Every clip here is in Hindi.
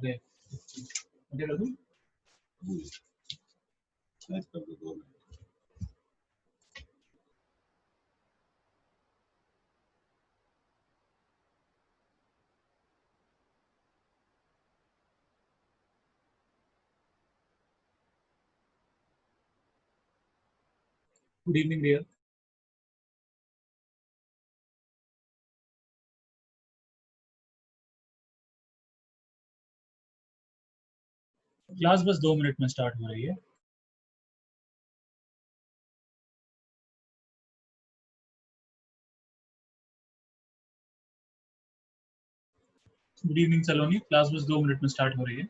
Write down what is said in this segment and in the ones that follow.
गए कर दूं ऐड कर दो 2 minute. Good evening dear. Class बस 2 मिनट में स्टार्ट हो रही है। गुड इवनिंग सलोनी, क्लास बस 2 मिनट में स्टार्ट हो रही है।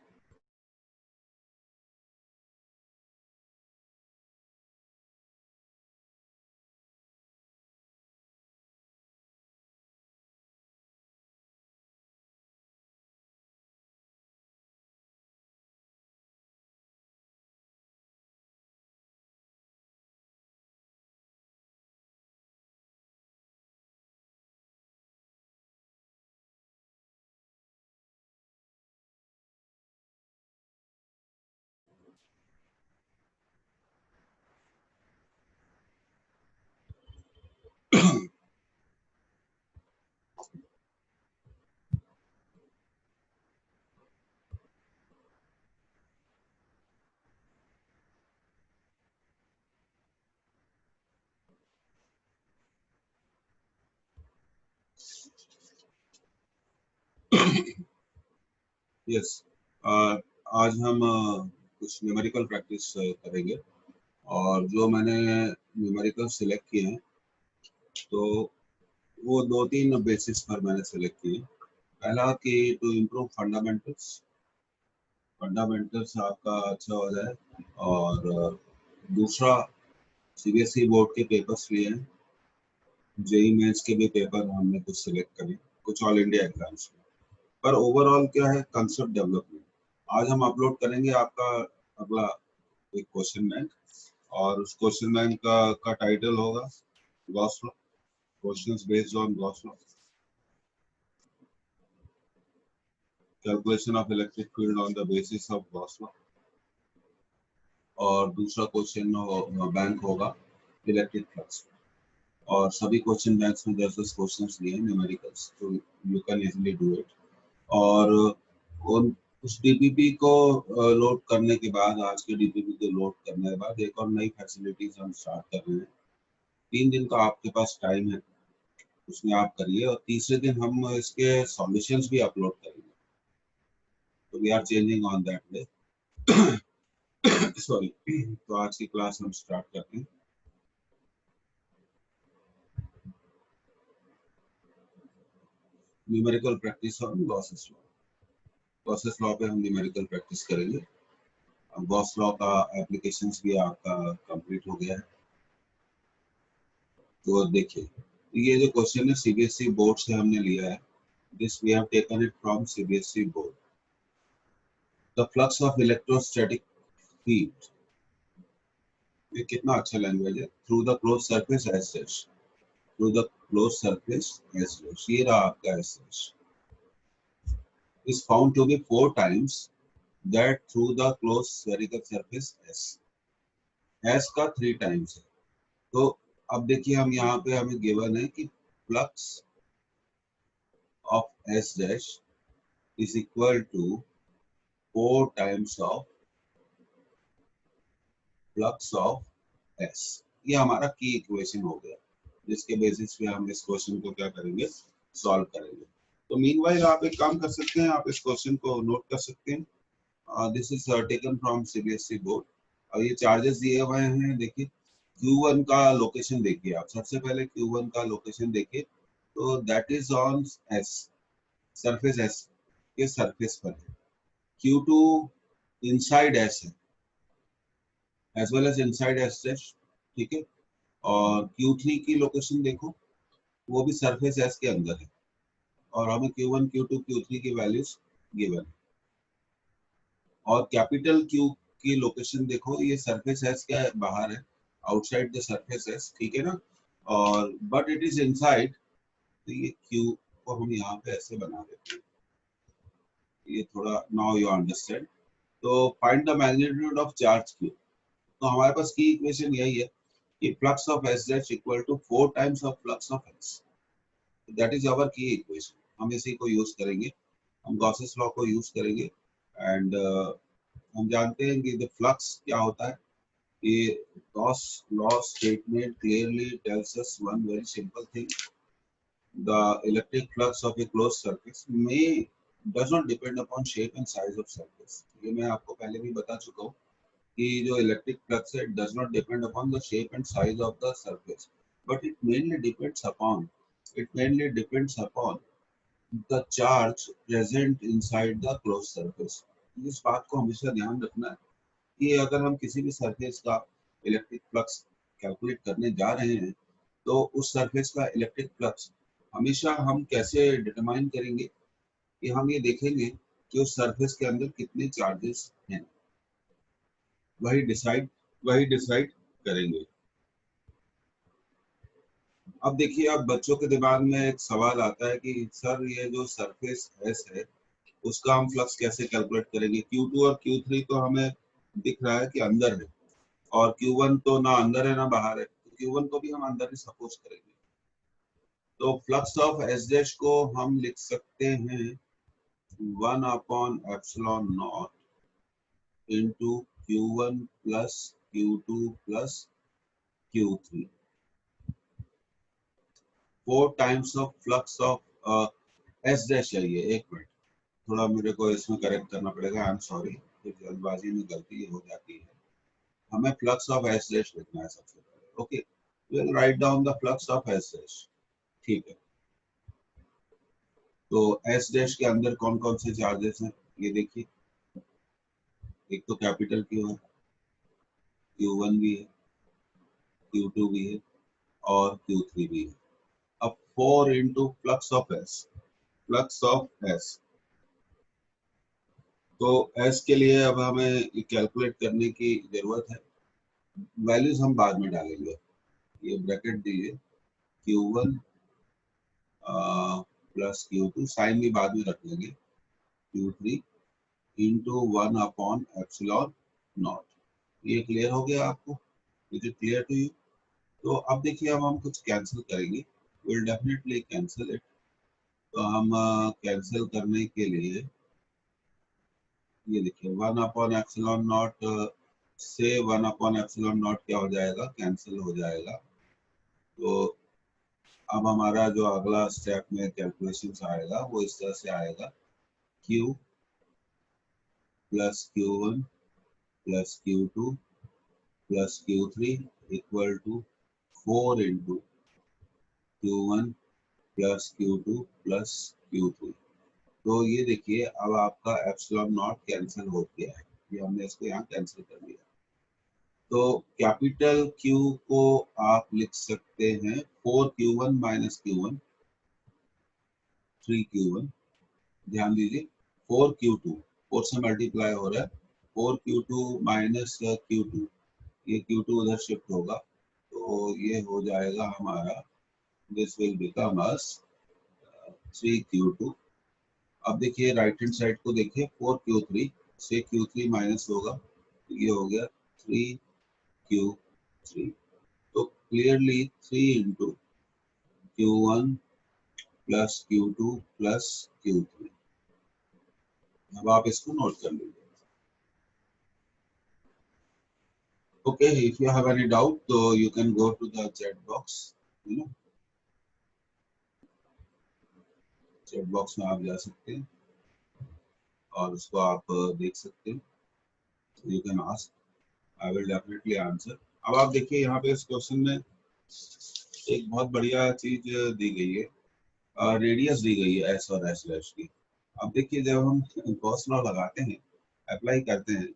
यस, आज हम कुछ न्यूमेरिकल प्रैक्टिस करेंगे और जो मैंने न्यूमेरिकल सिलेक्ट किए हैं तो वो 2-3 बेसिस पर मैंने सिलेक्ट किए। पहला कि टू इम्प्रूव फंडामेंटल्स आपका अच्छा हो जाए, और दूसरा सीबीएसई बोर्ड के पेपर्स लिए हैं, जेई मेंस के भी पेपर हमने कुछ सिलेक्ट करे, कुछ ऑल इंडिया एग्जाम्स में, पर ओवरऑल क्या है कंसेप्ट डेवलपमेंट। आज हम अपलोड करेंगे आपका अगला एक क्वेश्चन बैंक, और उस क्वेश्चन बैंक का टाइटल होगा Gauss law, questions based on Gauss law, calculation of electric field on the basis of Gauss law, और दूसरा क्वेश्चन बैंक होगा इलेक्ट्रिक फ्लक्स। और सभी क्वेश्चन बैंक्स में 10-10 क्वेश्चंस लिए हैं न्यूमेरिकल्स, तो you can easily do it. और उस डीपीपी को लोड करने के बाद, आज के डीपीपी को लोड करने के बाद एक और नई फैसिलिटीज हम स्टार्ट कर रहे हैं। 3 दिन का आपके पास टाइम है, उसमें आप करिए, और तीसरे दिन हम इसके सॉल्यूशंस भी अपलोड करेंगे, तो we are changing on that day. Sorry. तो आज की क्लास हम स्टार्ट करते हैं। Numerical practice on Gauss's law. Gauss's law पे हम न्यूमेरिकल प्रैक्टिस करेंगे। गॉस लॉ का एप्लीकेशंस भी आपका कंप्लीट हो गया है, तो देखिए ये जो क्वेश्चन है सीबीएसई बोर्ड से हमने लिया है, this we have taken it from CBSE board. The flux of electrostatic field, ये कितना अच्छा लैंग्वेज है, through the close surface as such, through the close surface as such, ये रहा आपका as such, is found to be 4 times that through the closed spherical surface S. S का 3 times है। तो अब देखिए हम यहाँ पे हमें गिवन है कि flux of S dash is equal to 4 times of flux of S। ये हमारा की इक्वेशन हो गया, जिसके बेसिस पे हम इस क्वेश्चन को क्या करेंगे, सॉल्व करेंगे। तो मीनवाइल आप एक काम कर सकते हैं, आप इस क्वेश्चन को नोट कर सकते हैं। This is taken from CBSE board, और ये चार्जेस दिए हुए हैं। देखिए Q1 का लोकेशन देखिए, आप सबसे पहले Q1 का लोकेशन देखिए, तो that is on S, surface S के सरफेस पर है। Q2 इनसाइड S है, as well as inside S dash, ठीक है। और Q3 की लोकेशन देखो, वो भी सरफेस S के अंदर है, और हमें Q1, Q2, Q3 की वैल्यूज गिवन है। और कैपिटल Q की लोकेशन देखो, ये सरफेस S के बाहर है, आउटसाइड द सरफेस S, ठीक है ना। और बट इट इज इनसाइड, तो ये Q को हम यहाँ पे ऐसे बना देते हैं, ये थोड़ा नाउ यू अंडरस्टैंड। तो find the magnitude of charge Q. तो हमारे पास की इक्वेशन यही है कि flux of S dash equal to 4 times of flux of S. That is our key equation. हम इसी को यूज करेंगे, हम गॉसेस लॉ को यूज करेंगे। एंड हम जानते हैं कि द फ्लक्स क्या होता है। ये Gauss law statement clearly tells us one very simple thing, the electric flux of a closed surface may does not depend upon shape and size of surface। ये मैं आपको पहले भी बता चुका हूँ कि जो इलेक्ट्रिक फ्लक्स है does not depend upon the shape and size of the surface, but it mainly depends upon the charge present inside the closed surface। इस बात को हमेशा ध्यान रखना है कि अगर हम किसी भी सरफेस का इलेक्ट्रिक फ्लक्स कैलकुलेट करने जा रहे हैं तो उस सरफेस का इलेक्ट्रिक फ्लक्स हमेशा हम कैसे डिटरमाइन करेंगे कि हम ये देखेंगे कि उस सरफेस के अंदर कितने चार्जेस हैं, वही डिसाइड करेंगे। अब देखिए, अब बच्चों के दिमाग में एक सवाल आता है कि सर ये जो सरफेस एस है उसका हम फ्लक्स कैसे कैलकुलेट करेंगे। Q2 और Q3 तो हमें दिख रहा है कि अंदर है और Q1 तो ना अंदर है ना बाहर है, तो Q1 को भी हम अंदर ही सपोज करेंगे। तो फ्लक्स ऑफ एस डैश को हम लिख सकते हैं 1 upon epsilon not into Q1 plus Q2 plus Q3, 4 times of flux of S dash है। ये एक मिनट, थोड़ा मेरे को इसमें करेक्ट करना पड़ेगा, आई एम सॉरी, जल्दबाजी में गलती हो जाती है। हमें फ्लक्स ऑफ एस डैश लिखना है सबसे पहले। Okay, will write down the flux of S dash. ठीक है, तो एस डैश के अंदर कौन कौन से चार्जेस हैं ये देखिए। एक तो कैपिटल क्यू है, Q1 भी है, Q2 भी है और Q3 भी है। अब 4 इंटू फ्लक्स ऑफ एस, तो एस के लिए अब हमें कैलकुलेट करने की जरूरत है। वैल्यूज हम बाद में डालेंगे, ये ब्रैकेट दीजिए Q1 प्लस Q2, साइन भी बाद में रख लेंगे, Q3 into 1 upon epsilon naught. ये क्लियर हो गया आपको? Is it clear to you? तो अब देखिए, अब हम कुछ कैंसिल करेंगे, विल डेफिनेटली कैंसिल इट। तो हम कैंसिल करने के लिए ये देखिए 1 अपॉन एप्सिलॉन नॉट से 1 अपॉन एप्सिलॉन नॉट क्या हो जाएगा, कैंसिल हो जाएगा। तो अब हमारा जो अगला स्टेप में कैलकुलेशन आएगा वो इस तरह से आएगा, Q plus Q1 plus Q2 plus Q3 equal to 4 into Q1 plus Q2 plus Q3। तो ये देखिए, अब आपका एप्सिलॉन नॉट कैंसिल हो गया है, ये हमने इसको यहाँ कैंसिल कर दिया। तो कैपिटल Q को आप लिख सकते हैं 4Q1 माइनस Q1, 3Q1। ध्यान दीजिए 4Q2, 4 से मल्टीप्लाई हो रहा है, 4Q2 माइनस Q2, ये Q2 उधर शिफ्ट होगा तो ये हो जाएगा हमारा, this will become us 3Q2। अब देखिए राइट हैंड साइड को देखिए, 4Q3 से Q3 माइनस होगा तो ये हो गया 3Q3। तो clearly 3 into Q1 plus Q2 plus Q3। अब आप इसको नोट कर लीजिए। Okay, if you have any doubt, so you can go to the chat box, you know, chat box में आप जा सकते हैं और उसको आप देख सकते हैं। You can ask, I will definitely answer। अब आप देखिए यहाँ पे इस क्वेश्चन में एक बहुत बढ़िया चीज दी गई है, रेडियस दी गई है एस और एस डैश की। अब देखिए, जब हम गॉस लॉ लगाते हैं, अप्लाई करते हैं,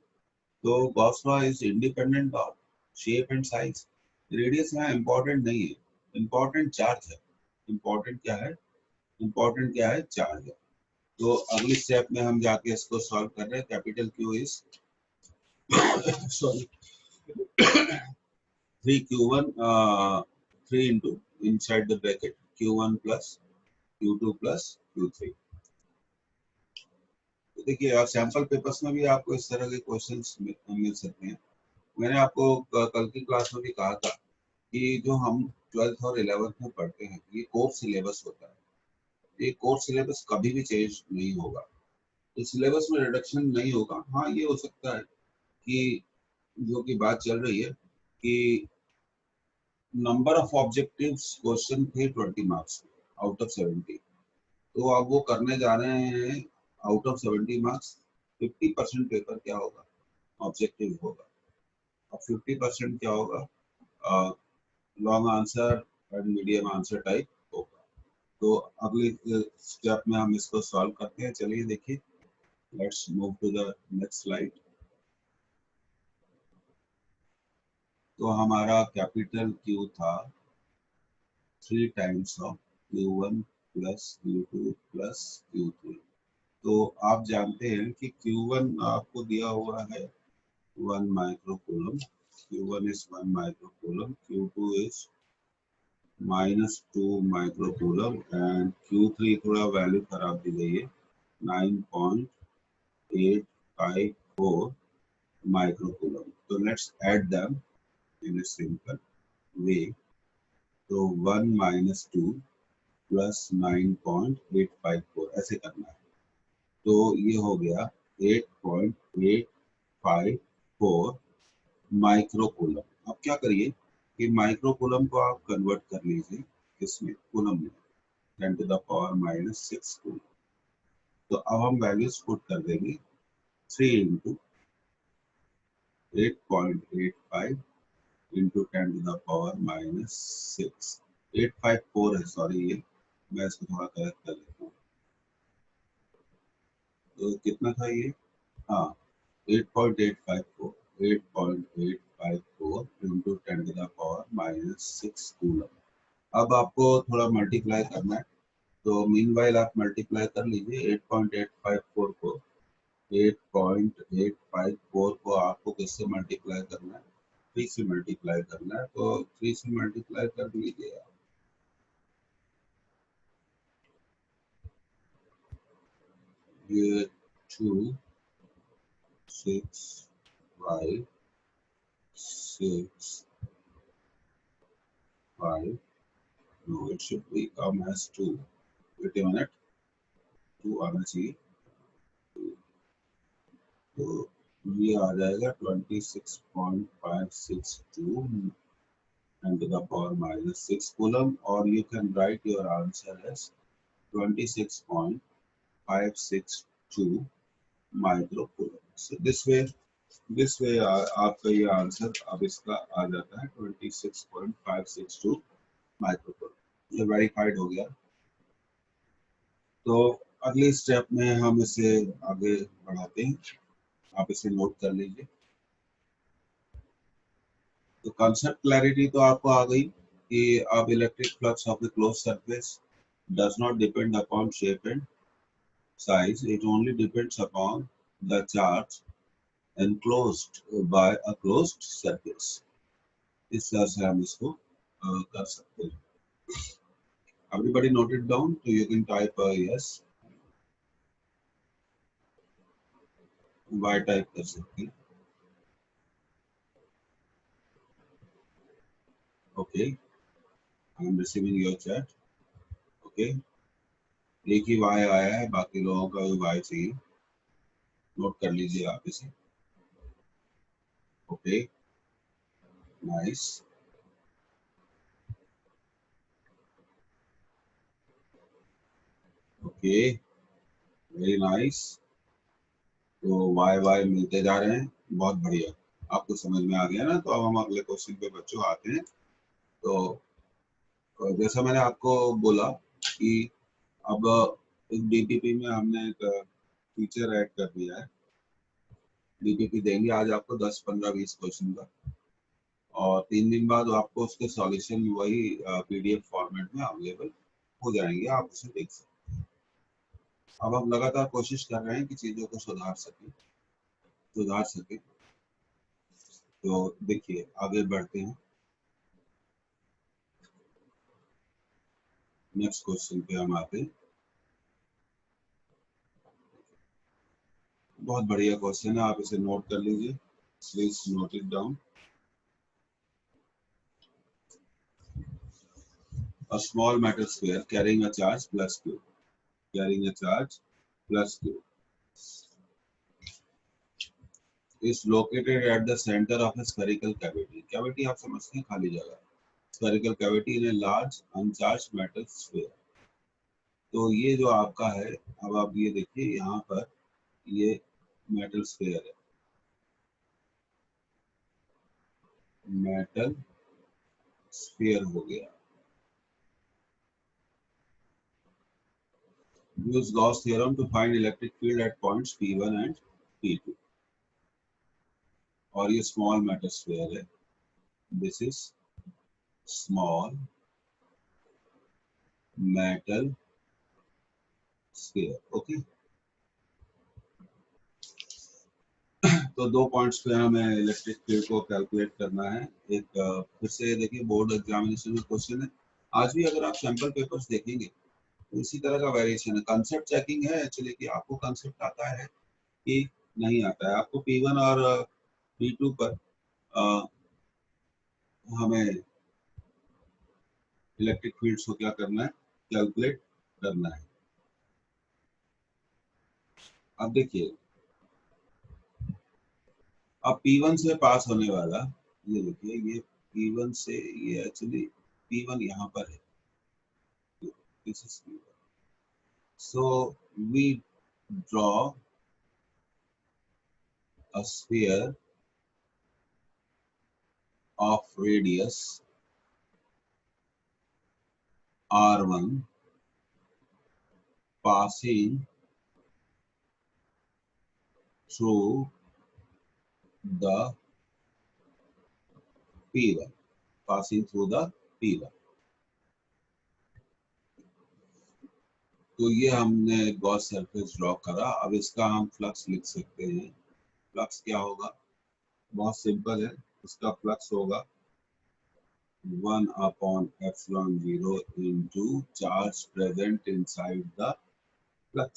तो Gauss law is independent of shape and size. Radius यहाँ इंपॉर्टेंट नहीं है, इंपॉर्टेंट चार्ज है। इंपॉर्टेंट क्या है? इंपॉर्टेंट क्या है? चार्ज है। तो अगली स्टेप में हम जाके इसको सॉल्व कर रहे हैं। Capital Q is sorry 3Q1 3 into inside the bracket Q1 plus Q2 plus Q3। तो देखिए आप सैंपल पेपर्स में भी आपको इस तरह के क्वेश्चंस मिल सकते हैं। मैंने आपको कल की क्लास में भी कहा था कि जो हम 12th और 11th में पढ़ते हैं ये कोर सिलेबस होता है। ये कोर सिलेबस कभी भी चेंज नहीं होगा, तो सिलेबस में रिडक्शन नहीं होगा। हाँ ये हो सकता है कि जो कि बात चल रही है कि नंबर ऑफ ऑब्जेक्टिव्स क्वेश्चन थे 20 मार्क्स आउट ऑफ 70, तो अब वो करने जा रहे हैं आउट ऑफ 70 मार्क्स 50% पेपर क्या होगा, ऑब्जेक्टिव होगा, और 50% क्या होगा, long answer and medium answer type होगा। तो अगले स्टेप में हम इसको सॉल्व करते हैं। चलिए देखिए, let's move to the next slide. तो हमारा कैपिटल Q था 3 times of Q1 plus Q2 plus Q3। तो आप जानते हैं कि Q1 आपको दिया हुआ है 1 microcoulomb, Q1 is 1 microcoulomb, Q2 is -2 microcoulomb and Q3 थोड़ा वैल्यू खराब दी गई है 9.854 माइक्रोकूलम। तो let's add them in a simple way. तो 1 माइनस 2 प्लस 9.854 ऐसे करना है। तो ये हो गया 8.854 माइक्रोकूलम। अब क्या करिए कि माइक्रोकूलम को आप कन्वर्ट कर लीजिए इसमें कूलम में, 10 टू द पावर -6 कूलम। तो अब हम वैल्यूज पुट कर देंगे 3 into 8.85 into 10 to the power -6। 854 है, सॉरी, ये मैं इसको थोड़ा करेक्ट कर लेता हूँ। तो कितना था ये, हाँ 8.854 into 10 to the power -6 coulomb. अब आपको थोड़ा मल्टीप्लाई करना है, तो मीनवाइल आप मल्टीप्लाई कर लीजिए 8.854 को। 8.854 को आपको किससे मल्टीप्लाई करना है, 3 से मल्टीप्लाई करना है। तो 3 से मल्टीप्लाई कर लीजिए आप। ये 2 6 5 6 5, no it should be come as 2, wait a minute, 2 आना चाहिए। तो ये आ जाएगा 26.562 and to the power -6 coulomb, or you can write your answer as 26.562 microcoulomb. So this way आपका ये आंसर अब इसका आ जाता है 26.562 माइक्रोकूलम। ये वेरीफाइड हो गया। तो अगले स्टेप में हम इसे आगे बढ़ाते हैं, आप इसे नोट कर लीजिए। तो कॉन्सेप्ट क्लैरिटी तो आपको आ गई कि अब electric flux of the closed surface does not depend upon shape and size, it only depends upon the charge enclosed by a closed surface। इस तरह से हम इसको कर सकते हैं। Everybody note it down, so you can type yes, y type कर सकते हैं। Okay, I am receiving your chat. Okay, एक ही y आया है, बाकी लोगों का भी y चाहिए, नोट कर लीजिए आप इसे। Okay, nice. Okay, very nice. तो y मिलते जा रहे हैं, बहुत बढ़िया। आपको समझ में आ गया ना। तो अब हम अगले क्वेश्चन पे बच्चों आते हैं। तो जैसा मैंने आपको बोला कि अब एक डीपीपी में हमने एक फीचर ऐड कर दिया है। डीपीपी देंगे आज आपको 10, 15, 20 क्वेश्चन का, और 3 दिन बाद आपको उसके सॉल्यूशन वही पीडीएफ फॉर्मेट में अवेलेबल हो जाएंगे, आप उसे देख सकते हैं। अब हम लगातार कोशिश कर रहे हैं कि चीज़ों को सुधार सके। तो देखिए आगे बढ़ते हैं, नेक्स्ट क्वेश्चन पे हम आते हैं। बहुत बढ़िया क्वेश्चन है, आप इसे नोट कर लीजिए, please note it down. A small metal sphere carrying a charge plus q, carrying a charge plus q is located at the center of a spherical cavity. Cavity आप समझते हैं खाली जगह, spherical cavity in a large uncharged metal sphere। तो ये जो आपका है, अब आप ये देखिए यहाँ पर ये मेटल स्फीयर है, मेटल स्फीयर हो गया। Use Gauss theorem to find electric field at points P1 and P2। और ये स्मॉल मेटल स्फीयर है, this is small metal sphere. Okay, तो 2 पॉइंट्स पे हमें इलेक्ट्रिक फील्ड को कैलकुलेट करना है। एक फिर से देखिए बोर्ड एग्जामिनेशन में क्वेश्चन है, आज भी अगर आप सैंपल पेपर्स देखेंगे तो इसी तरह का वेरिएशन है। कंसेप्ट चेकिंग है एक्चुअली कि आपको कंसेप्ट आता है कि नहीं आता है। आपको P1 और P2 पर हमें इलेक्ट्रिक फील्ड्स को क्या करना है, कैलकुलेट करना है। अब देखिए, अब P1 से पास होने वाला, ये देखिए ये P1 से, ये एक्चुअली P1 यहाँ पर है, this is P1। So we draw a sphere of radius r1 passing through the P1, passing through the P1। तो ये हमने गॉस सरफेस ड्रॉ करा। अब इसका हम फ्लक्स लिख सकते हैं। फ्लक्स क्या होगा, बहुत सिंपल है, इसका फ्लक्स होगा 1/ε0 into charge present inside the flux,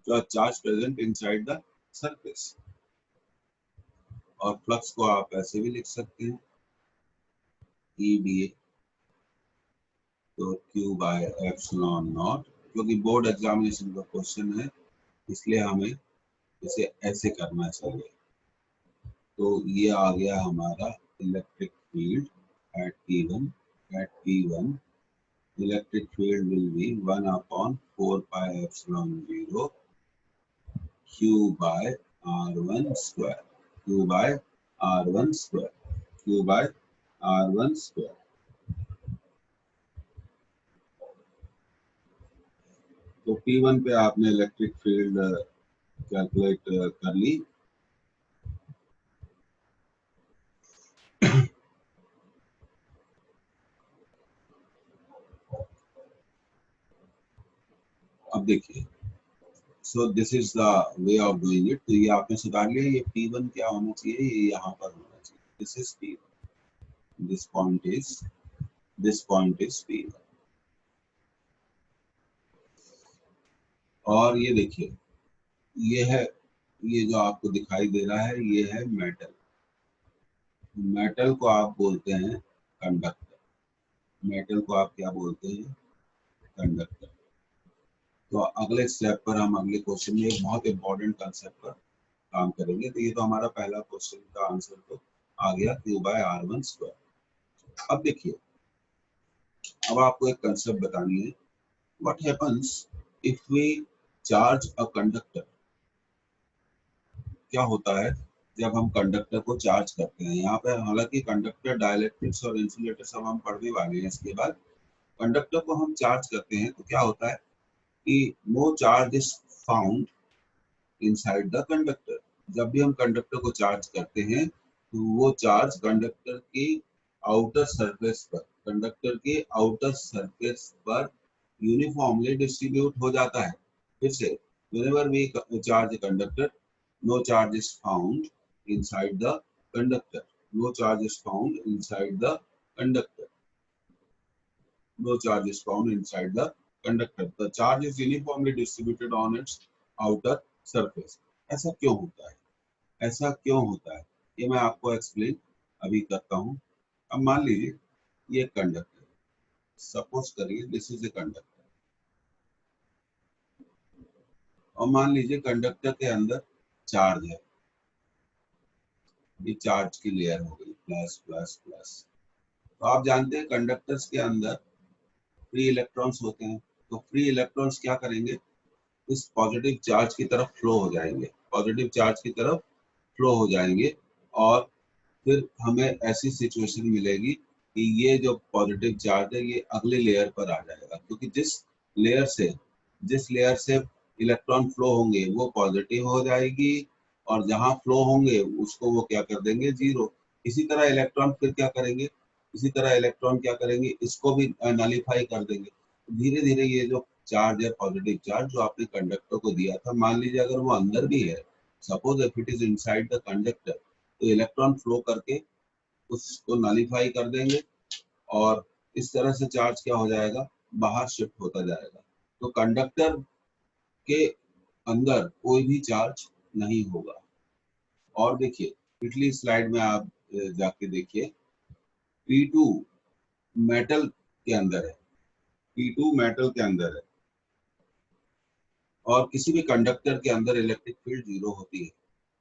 charge present inside the surface। और फ्लक्स को आप ऐसे भी लिख सकते हैं EDA, तो Q/ε0, क्योंकि बोर्ड एग्जामिनेशन का क्वेश्चन है इसलिए हमें इसे ऐसे करना चाहिए। तो ये आ गया हमारा electric field at P1। at P1 electric field will be 1/4πε0 Q by R1 square, Q by R1 square, Q by R1 square। तो P1 पे आपने इलेक्ट्रिक फील्ड कैलकुलेट कर ली। अब देखिए, so this is the way of doing it. तो ये आपने सुधार लिया, ये P1 क्या होना चाहिए, ये यहाँ पर होना चाहिए, this is P1, this point is P1। और ये देखिए, ये है, ये जो आपको दिखाई दे रहा है ये है मेटल। मेटल को आप बोलते हैं कंडक्टर, मेटल को आप क्या बोलते हैं, कंडक्टर। तो अगले स्टेप पर हम अगले क्वेश्चन में एक बहुत इंपॉर्टेंट कंसेप्ट पर काम करेंगे। तो ये तो हमारा पहला क्वेश्चन का आंसर तो आ गया Q/R1 स्क्वायर। अब देखिए, अब आपको एक कंसेप्ट बतानी है, what happens if we charge a conductor. क्या होता है जब हम कंडक्टर को चार्ज करते हैं। यहाँ पे हालांकि कंडक्टर, डाइलेक्ट्रिक्स और इंसुलेटर सब हम पढ़ने वाले हैं इसके बाद। कंडक्टर को हम चार्ज करते हैं तो क्या होता है कि no charge is found inside the conductor. जब भी हम कंडक्टर को चार्ज करते हैं तो वो चार्ज कंडक्टर की आउटर सरफेस पर, कंडक्टर के आउटर सरफेस पर यूनिफॉर्मली डिस्ट्रीब्यूट हो जाता है। फिर से, whenever we charge a conductor, no charge is found inside the conductor, no charge is found inside the conductor, no charge is found inside the conductor, the charge is uniformly distributed on its outer surface। ऐसा क्यों होता है, ऐसा क्यों होता है, ये मैं आपको एक्सप्लेन अभी करता हूँ। अब मान लीजिए ये कंडक्टर, सपोज करिए दिस इज ए कंडक्टर, और मान लीजिए कंडक्टर के अंदर चार्ज है, ये चार्ज की लेयर हो गई प्लस प्लस प्लस। तो आप जानते हैं कंडक्टर्स के अंदर फ्री इलेक्ट्रॉन्स होते हैं, तो फ्री इलेक्ट्रॉन्स क्या करेंगे, इस पॉजिटिव चार्ज की तरफ फ्लो हो जाएंगे, पॉजिटिव चार्ज की तरफ फ्लो हो जाएंगे, और फिर हमें ऐसी सिचुएशन मिलेगी कि ये जो पॉजिटिव चार्ज है ये अगले लेयर पर आ जाएगा, क्योंकि जिस लेयर से इलेक्ट्रॉन फ्लो होंगे वो पॉजिटिव हो जाएगी, और जहां फ्लो होंगे उसको वो क्या कर देंगे, जीरो। इसी तरह इलेक्ट्रॉन फिर क्या करेंगे, इसी तरह इलेक्ट्रॉन क्या करेंगे, इसको भी नलीफाई कर देंगे। धीरे धीरे ये जो चार्ज है, पॉजिटिव चार्ज जो आपने कंडक्टर को दिया था, मान लीजिए अगर वो अंदर भी है, suppose if it is inside the conductor, तो इलेक्ट्रॉन फ्लो करके उसको नलीफाई कर देंगे, और इस तरह से चार्ज क्या हो जाएगा, बाहर शिफ्ट होता जाएगा। तो कंडक्टर के अंदर कोई भी चार्ज नहीं होगा। और देखिए पिछली स्लाइड में आप जाके देखिए, P2 मेटल के अंदर है, P2 मेटल के अंदर है, और किसी भी कंडक्टर के अंदर इलेक्ट्रिक फील्ड जीरो होती है,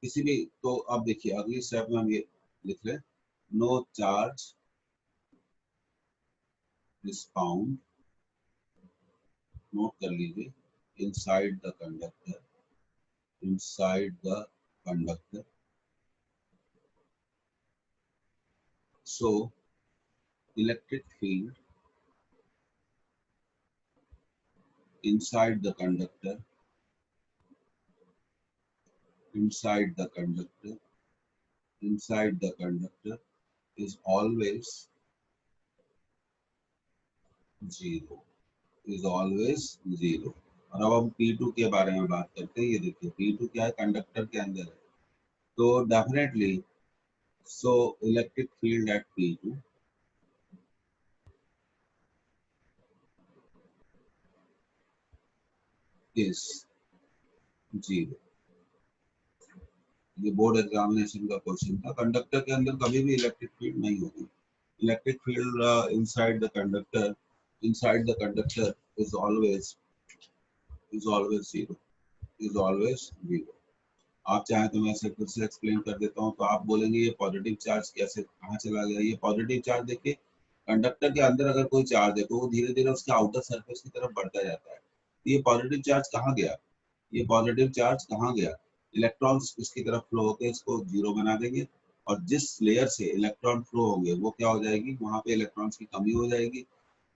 किसी भी। तो अब देखिए अगली स्टेप में हम ये लिख लें, no charge is found, note कर लीजिए, inside the conductor, inside the conductor, so electric field inside the conductor, inside the conductor, inside the conductor is always zero, is always zero। और अब हम P2 के बारे में बात करते हैं। ये देखिए P2 क्या है, कंडक्टर के अंदर है, तो definitely so electric field at P2 is zero। ये बोर्ड एग्जामिनेशन का क्वेश्चन था। कंडक्टर के अंदर कभी भी इलेक्ट्रिक फील्ड नहीं होगी। Electric field inside the conductor, inside the conductor is always zero, is always zero। आप चाहें तो मैं इसे फिर से एक्सप्लेन कर देता हूँ। तो आप बोलेंगे ये पॉजिटिव चार्ज कैसे कहाँ चला गया, ये पॉजिटिव चार्ज देखिए कंडक्टर के अंदर अगर कोई चार्ज है तो वो धीरे धीरे उसके आउटर सरफेस की तरफ बढ़ता जाता है। ये पॉजिटिव चार्ज कहाँ गया, ये पॉजिटिव चार्ज कहाँ गया, इलेक्ट्रॉन्स उसकी तरफ फ्लो होकर इसको जीरो बना देंगे, और जिस लेयर से इलेक्ट्रॉन फ्लो होंगे वो क्या हो जाएगी, वहां पे इलेक्ट्रॉन्स की कमी हो जाएगी,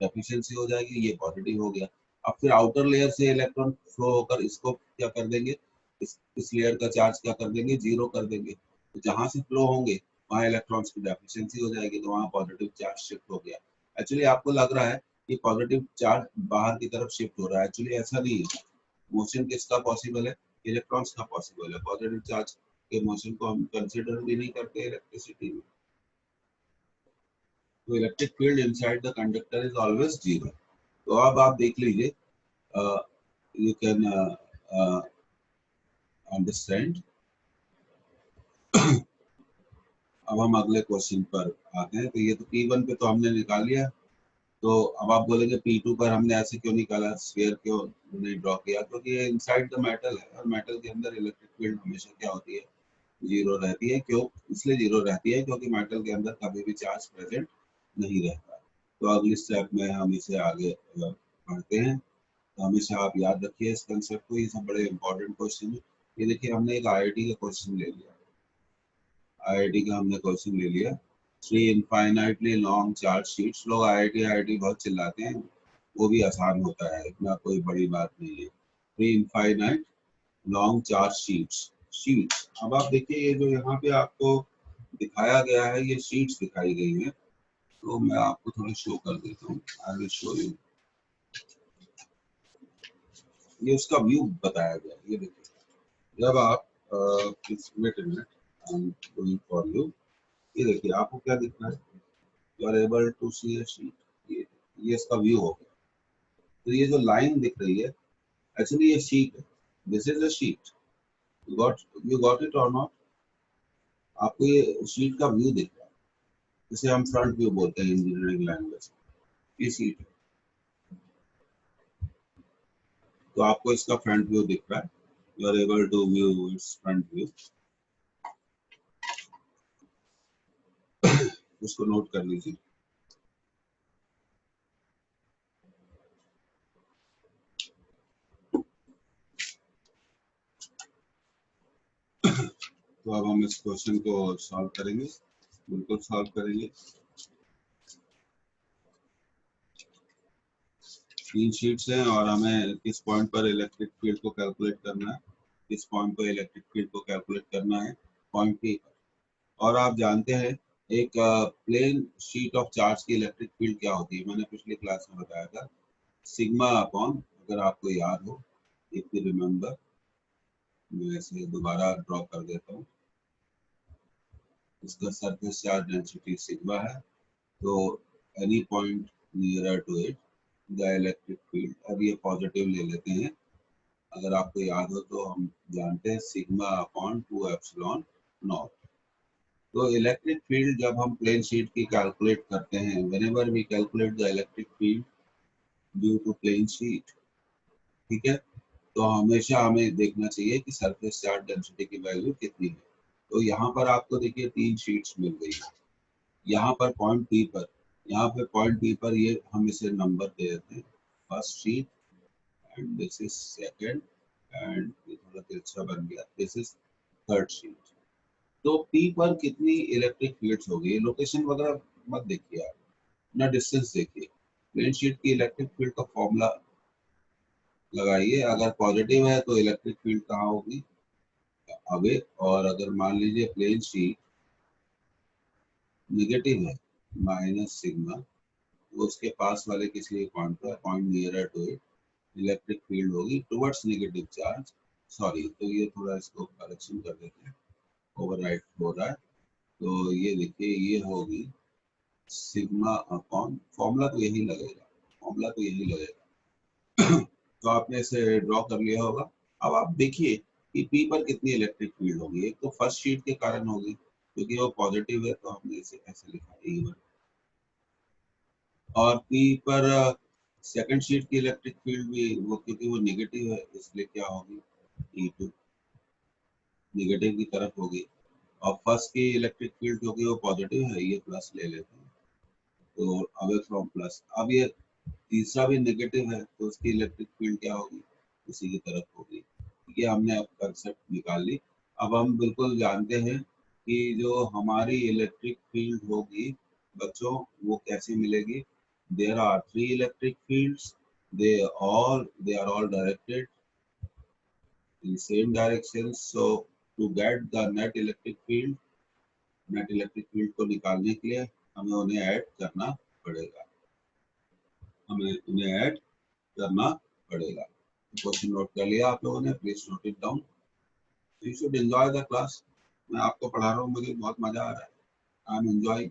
डेफिशिएंसी हो जाएगी, ये पॉजिटिव हो गया। अब फिर आउटर लेयर से इलेक्ट्रॉन फ्लो होकर इसको क्या कर देंगे, इस लेयर का चार्ज क्या कर देंगे, जीरो कर देंगे। तो जहां से फ्लो होंगे वहां इलेक्ट्रॉन्स की डेफिशिएंसी हो जाएगी, तो वहां पॉजिटिव चार्ज शिफ्ट हो गया। एक्चुअली आपको लग रहा है कि पॉजिटिव चार्ज बाहर की तरफ शिफ्ट हो रहा है, एक्चुअली ऐसा नहीं है। मोशन किसका पॉसिबल है, इलेक्ट्रॉन्स का पॉसिबल है। पॉजिटिव चार्ज के मोशन को हम कंसीडर भी नहीं करते इलेक्ट्रिसिटी में। तो electric field inside the conductor is always zero. तो अब आप देख लीजिए, यू कैन अंडरस्टैंड। अब हम अगले क्वेश्चन पर आते हैं। तो ये तो P1 पे तो हमने निकाल लिया। तो अब आप बोलेंगे P2 पर हमने ऐसे क्यों निकाला, स्फीयर क्यों नहीं ड्रॉ किया, क्योंकि ये इनसाइड द मेटल है, और मेटल के अंदर इलेक्ट्रिक फील्ड हमेशा क्या होती है, जीरो रहती है। क्यों इसलिए जीरो रहती है, क्योंकि मेटल के अंदर कभी भी चार्ज प्रेजेंट नहीं रहता। तो अगली स्टेप में हम इसे आगे पढ़ते हैं। तो हमेशा आप याद रखिए इस कंसेप्ट को, ये सब बड़े इंपॉर्टेंट क्वेश्चन है। ये देखिए हमने एक IIT का क्वेश्चन ले लिया, IIT का हमने क्वेश्चन ले लिया, 3 इनफाइनाइटली लॉन्ग चार्ज शीट्स। लोग IIT बहुत चिल्लाते हैं, वो भी आसान होता है, इतना कोई बड़ी बात नहीं है। 3 इनफाइनाइट लॉन्ग चार्ज शीट्स। अब आप देखिए ये जो यहाँ पे आपको दिखाया गया है, ये शीट्स दिखाई गई है, तो मैं आपको थोड़ा शो कर देता हूँ। I will show you. ये उसका व्यू बताया गया, ये देखिए जब आप wait a minute, I am going for you. ये देखिए आपको क्या दिख रहा है, you are able to see a sheet. ये इसका व्यू हो गया। तो ये जो लाइन दिख रही है, एक्चुअली ये शीट है, this is a sheet, you got it और नॉट? आपको ये शीट का व्यू दिख रहा है, इसे हम फ्रंट व्यू बोलते हैं इंजीनियरिंग लैंग्वेज। ये शीट, तो आपको इसका फ्रंट व्यू दिख रहा है, you are able to view its front view. उसको नोट कर लीजिए। तो अब हम इस क्वेश्चन को सॉल्व करेंगे, बिल्कुल सॉल्व करेंगे। 3 शीट्स हैं और हमें किस पॉइंट पर इलेक्ट्रिक फील्ड को कैलकुलेट करना है, किस पॉइंट पर इलेक्ट्रिक फील्ड को कैलकुलेट करना है, पॉइंट पी पर। और आप जानते हैं एक प्लेन शीट ऑफ चार्ज की इलेक्ट्रिक फील्ड क्या होती है, मैंने पिछली क्लास में बताया था, सिग्मा अपॉन, अगर आपको याद हो, इफ यू रिमेम्बर, मैं इसे दोबारा ड्रॉ कर देता हूँ। इसका सरफेस चार्ज डेंसिटी सिग्मा है, तो any point nearer to it the electric field, अब ये पॉजिटिव ले लेते हैं, अगर आपको याद हो तो हम जानते हैं सिग्मा अपॉन 2 एप्सिलॉन नॉट। तो इलेक्ट्रिक फील्ड जब हम प्लेन शीट की कैलकुलेट करते हैं, whenever we calculate the electric field due to plane sheet, ठीक है, तो हमेशा हमें देखना चाहिए कि सरफेस चार्ज डेंसिटी की वैल्यू कितनी है। तो यहाँ पर आपको देखिए 3 शीट्स मिल गई है। यहाँ पर पॉइंट पी पर, यहाँ पे पॉइंट पी पर ये हम इसे नंबर दे देते हैं, first sheet and this is second and ये थोड़ा तिरछा बन गया, दिस इज थर्ड शीट। तो पी पर कितनी इलेक्ट्रिक फील्ड्स होगी, लोकेशन वगैरह मत देखिए आप, ना डिस्टेंस देखिए, प्लेन शीट की इलेक्ट्रिक फील्ड का फॉर्मूला लगाइए, अगर पॉजिटिव है तो इलेक्ट्रिक फील्ड कहाँ होगी, अवे, और अगर मान लीजिए प्लेन शीट नेगेटिव है, माइनस सिग्मा, तो उसके पास वाले किसी पॉइंट पर, point nearer to it, electric field होगी टुवर्ड्स नेगेटिव चार्ज, सॉरी, तो ये थोड़ा इसको करेक्शन कर देते हैं, ओवरराइट हो रहा है, तो ये देखिए ये होगी सिग्मा अपॉन, फॉर्मूला तो यही लगेगा, फॉर्मूला तो यही लगेगा। तो आपने इसे ड्रॉ कर लिया होगा। अब आप देखिए कि पी पर कितनी इलेक्ट्रिक फील्ड होगी, एक तो फर्स्ट शीट के कारण होगी क्योंकि वो पॉजिटिव है, तो हमने इसे ऐसे लिखा E1, और पी पर सेकंड शीट की इलेक्ट्रिक फील्ड भी वो, क्योंकि वो नेगेटिव है इसलिए क्या होगी, E2 नेगेटिव की तरफ होगी, और फर्स्ट की इलेक्ट्रिक फील्ड क्योंकि वो पॉजिटिव है, ये प्लस ले लेते हैं, तो अवे फ्रॉम प्लस, अब ये तीसरा भी नेगेटिव है तो उसकी इलेक्ट्रिक फील्ड क्या होगी, उसी की तरफ होगी। ये हमने अब कंसेप्ट निकाल ली। अब हम बिल्कुल जानते हैं कि जो हमारी इलेक्ट्रिक फील्ड होगी बच्चों, वो कैसे मिलेगी, there are 3 electric fields, they are all directed in same direction, so to get the net electric field, net electric field को निकालने के लिए हमें उन्हें ऐड करना पड़ेगा, हमें उन्हें ऐड करना पड़ेगा। क्वेश्चन नोट कर लिया आप लोगों ने, please note it down. You should enjoy the class, मैं आपको पढ़ा रहा हूँ, मुझे बहुत मजा आ रहा है, आई एम एंजॉयिंग।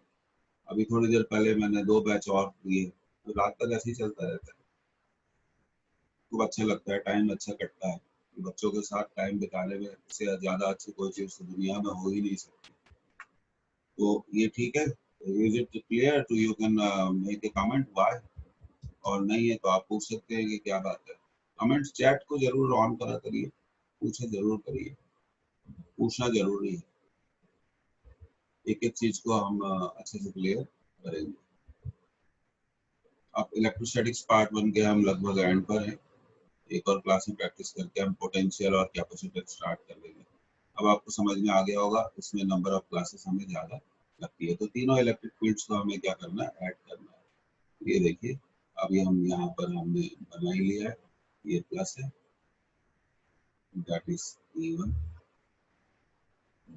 अभी थोड़ी देर पहले मैंने 2 बैच और लिए, तो रात तक ऐसे ही चलता रहता है, खूब अच्छा लगता है, टाइम अच्छा कटता है, बच्चों के साथ टाइम बिताने में इससे ज्यादा अच्छी कोई चीज दुनिया में हो ही नहीं सकती। तो ये ठीक है, is it clear to you, can make a comment why, और नहीं है तो आप पूछ सकते हैं कि क्या बात है। कमेंट चैट को जरूर ऑन करा करिए, पूछे जरूर करिए, पूछना जरूरी है, एक एक चीज को हम अच्छे से क्लियर करेंगे। अब इलेक्ट्रोस्टैटिक्स पार्ट 1 के हम लगभग एंड पर हैं, एक और क्लास में प्रैक्टिस करके हम पोटेंशियल और कैपेसिटर स्टार्ट कर लेंगे। अब आपको समझ में आ गया होगा, इसमें नंबर ऑफ क्लासेस हमें ज्यादा लगती है, तो तीनों इलेक्ट्रिक फील्ड्स को हमें क्या करना है, ऐड करना है। ये देखिए अभी हम यहाँ पर हमने बना ही लिया है, ये प्लस है, that is E1,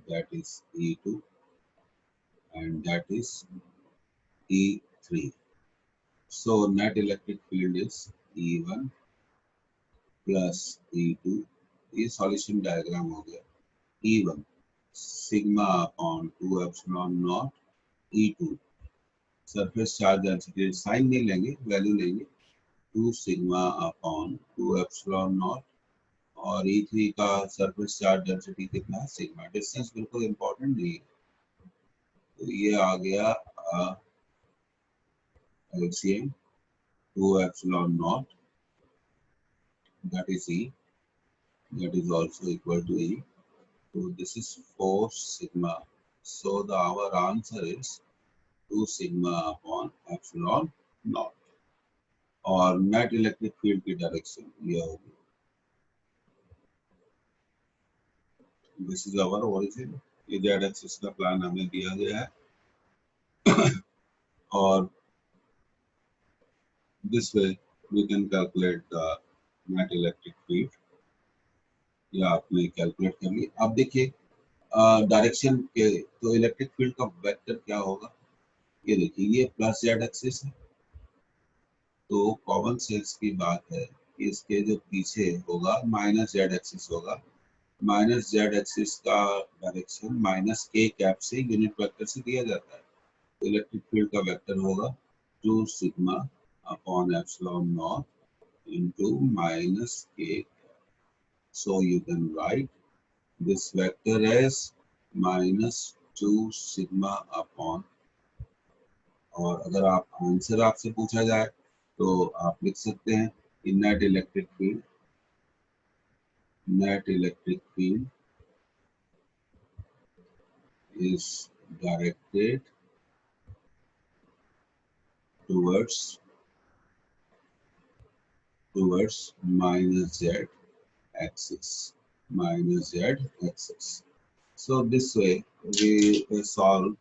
that is E2 and that is E3. So net electric field is E1 plus E2, ये सॉल्यूशन डायग्राम हो गया, E1 sigma upon 2 epsilon naught, E2 surface charge density, sign नहीं लेंगे, वैल्यू लेंगे, 2 सिग्मा अपॉन 2 एप्सिलॉन नॉट, और E3 का सरफेस चार्ज डेंसिटी कितना है, सिग्मा। डिस्टेंस बिल्कुल इंपॉर्टेंट नहीं है, तो ये आ गया LCM 2 epsilon naught, that is E, that is also equal to E. So this is 4 sigma. So our answer is 2 sigma upon epsilon naught. और नेट इलेक्ट्रिक फील्ड की डायरेक्शन ये होगी, दिस इज आवर ओरिजिन, ये जेड एक्सिस का प्लान हमें दिया गया है और this way we can calculate the net electric field. या आपने कैलकुलेट कर ली। अब देखिए डायरेक्शन के, तो इलेक्ट्रिक फील्ड का वेक्टर क्या होगा, ये देखिए ये प्लस जेड एक्सिस है, तो कॉमन सेंस की बात है कि इसके जो पीछे होगा माइनस जेड एक्सिस होगा। माइनस जेड एक्सिस का डायरेक्शन माइनस के कैप से यूनिट वेक्टर से दिया जाता है। तो इलेक्ट्रिक फील्ड का वेक्टर होगा 2 sigma upon epsilon naught into minus K. So you can write this vector as -2 sigma upon, और अगर आप आंसर आपसे पूछा जाए तो आप लिख सकते हैं कि net electric field is directed towards minus z axis, So this way we solve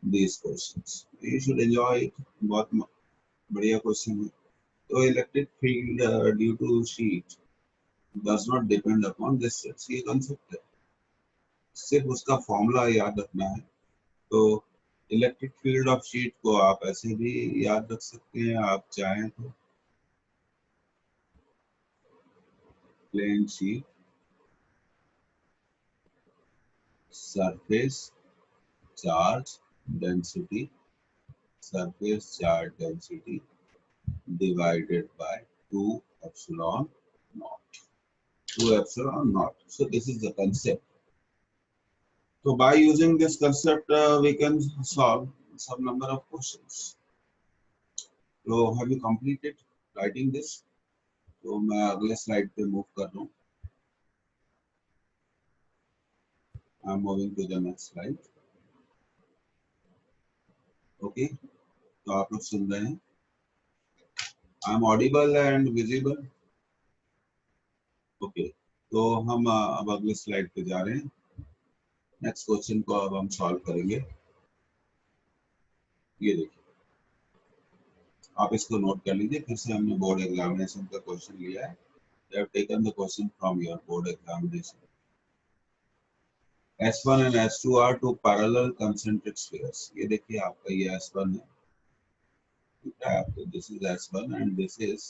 these questions. You should enjoy it. बहुत बढ़िया क्वेश्चन है। तो electric field due to sheet does not depend upon distance, ये कंसेप्ट है, सिर्फ उसका फॉर्मूला याद रखना है। तो इलेक्ट्रिक फील्ड ऑफ शीट को आप ऐसे भी याद रख सकते हैं, आप चाहें तो plane sheet surface charge density divided by 2 epsilon naught. So this is the concept. So by using this concept we can solve some number of questions. So have you completed writing this? तो मैं अगले स्लाइड पे मूव कर रहा हूँ। I'm moving to the next slide. Okay, तो आप लोग सुन रहे हैं? I'm audible and visible. Okay, तो हम अब अगले स्लाइड पे जा रहे हैं। नेक्स्ट क्वेश्चन को अब हम सॉल्व करेंगे। ये देखिए, आप इसको नोट कर लीजिए, फिर से हमने बोर्ड एग्जामिनेशन का क्वेश्चन लिया है। They have taken the question from your board examination. S1 and S2 are two parallel concentric spheres. ये देखिए आपका ये S1 है, तो this is S1 and this is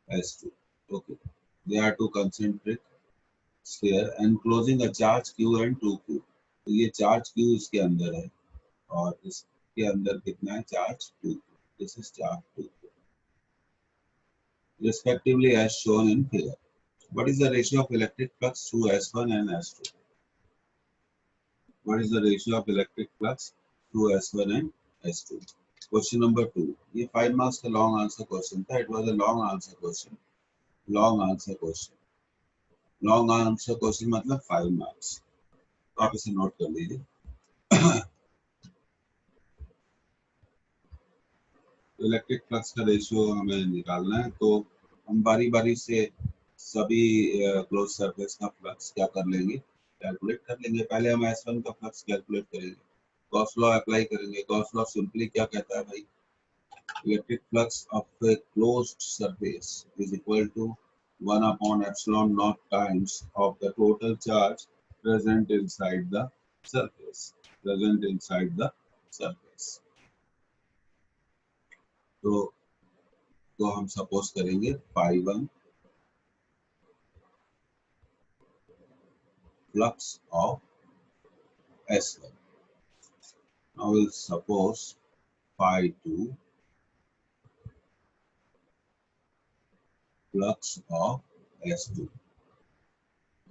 S2. Okay, they are two concentric sphere enclosing a charge Q and 2Q. तो ये चार्ज Q इसके अंदर है और इसके अंदर कितना है charge 2Q. This is charge 2Q. Respectively as shown in figure. What is the ratio of electric flux through S1 and S2? What is the ratio of electric flux through S1 and S2? Question number 2. ये 5 marks का long answer question था. It was a long answer question. Long answer question मतलब 5 marks. तो आप इसे नोट कर लीजिए। इलेक्ट्रिक फ्लक्स का रेशियो हमें निकालना है, तो हम बारी बारी से सभी क्लोज सरफेस का फ्लक्स क्या कर लेंगे, कैलकुलेट कर लेंगे। पहले हम S1 का फ्लक्स कैलकुलेट करेंगे, गॉस लॉ अप्लाई करेंगे। गॉस लॉ सिंपली क्या कहता है भाई, electric flux of a closed surface is equal to 1 upon epsilon naught times of the total charge present inside the surface. तो हम सपोज करेंगे phi1 flux of S1. Now we'll suppose phi2 flux of S2.